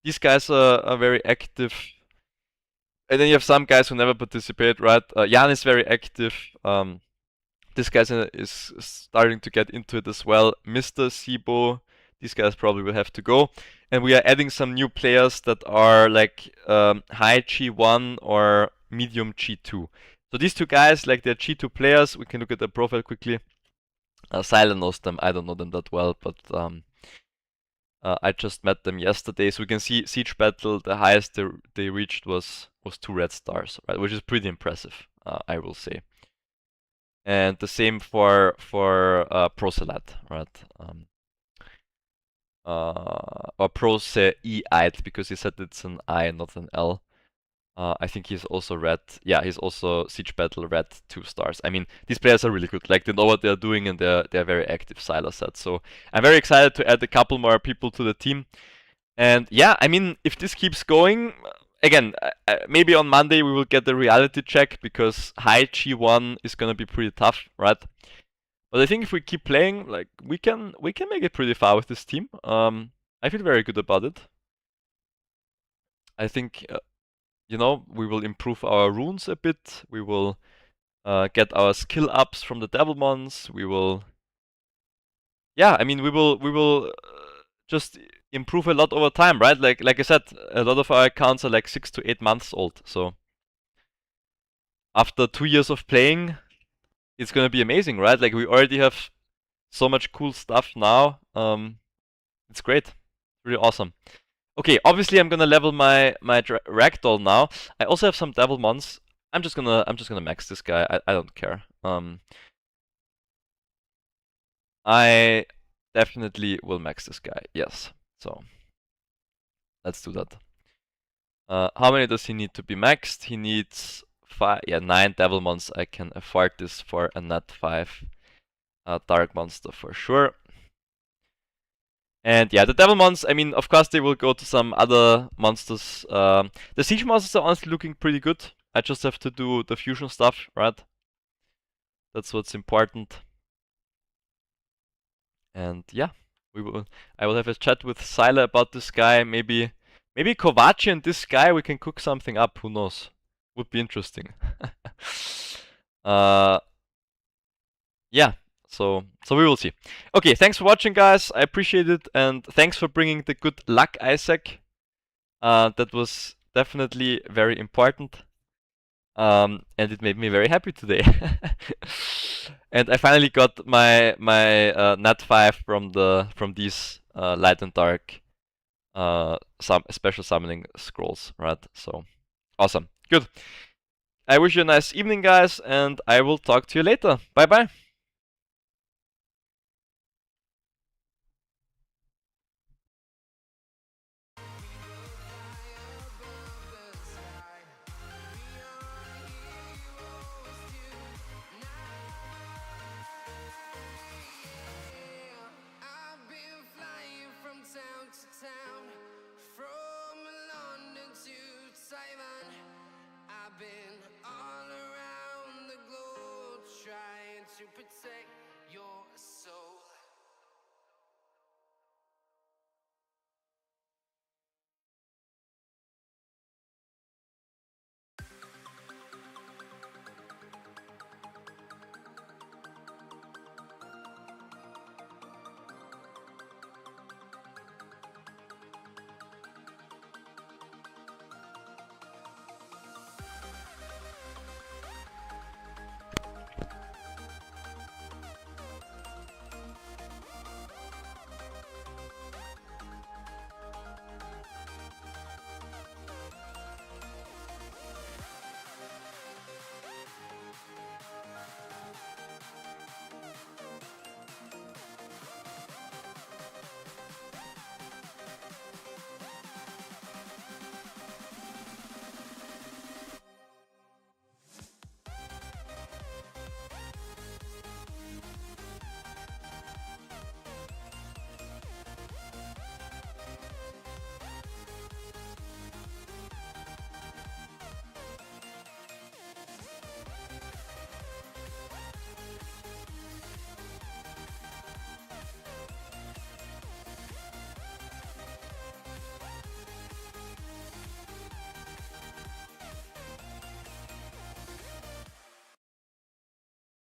These guys are very active. And then you have some guys who never participate, right? Jan is very active. This guy is starting to get into it as well. Mr. Sibo, these guys probably will have to go. And we are adding some new players that are like high G1 or medium G2. So these 2 guys, like they're G2 players. We can look at their profile quickly. Sylar knows them. I don't know them that well, but I just met them yesterday. So we can see Siege Battle, the highest they reached was 2 red stars, right? Which is pretty impressive, I will say. And the same for Proselite, right? Or Proseite, because he said it's an I, not an L. I think he's also red. Yeah, he's also Siege Battle red 2 stars. I mean, these players are really good. Like, they know what they're doing and they're very active, Sylar said. So I'm very excited to add a couple more people to the team. And yeah, I mean, if this keeps going, again, maybe on Monday we will get the reality check, because high G1 is gonna be pretty tough, right? But I think if we keep playing, like, we can make it pretty far with this team. I feel very good about it. I think, you know, we will improve our runes a bit. We will get our skill ups from the Devilmons. We will, yeah, I mean, we will just improve a lot over time, right? Like I said, a lot of our accounts are like 6 to 8 months old. So after 2 years of playing, it's gonna be amazing, right? Like, we already have so much cool stuff now. It's great. really awesome. Okay, obviously I'm gonna level my ragdoll now. I also have some devil mons. I'm just gonna max this guy. I don't care. I definitely will max this guy. Yes. So let's do that. How many does he need to be maxed? He needs 9 devil mons. I can afford this for a net 5 dark monster for sure. And yeah, the devil mons, I mean, of course they will go to some other monsters. The siege monsters are honestly looking pretty good. I just have to do the fusion stuff, right? That's what's important. And yeah, I will have a chat with Syla about this guy. Maybe Kovaci and this guy, we can cook something up. Who knows? Would be interesting. Yeah. So we will see. Okay, thanks for watching, guys. I appreciate it, and thanks for bringing the good luck, Isaac. That was definitely very important. And it made me very happy today. And I finally got my nat 5 from these light and dark some special summoning scrolls, right? So awesome. Good. I wish you a nice evening, guys, and I will talk to you later. Bye bye. I've been all around the globe trying to protect your soul.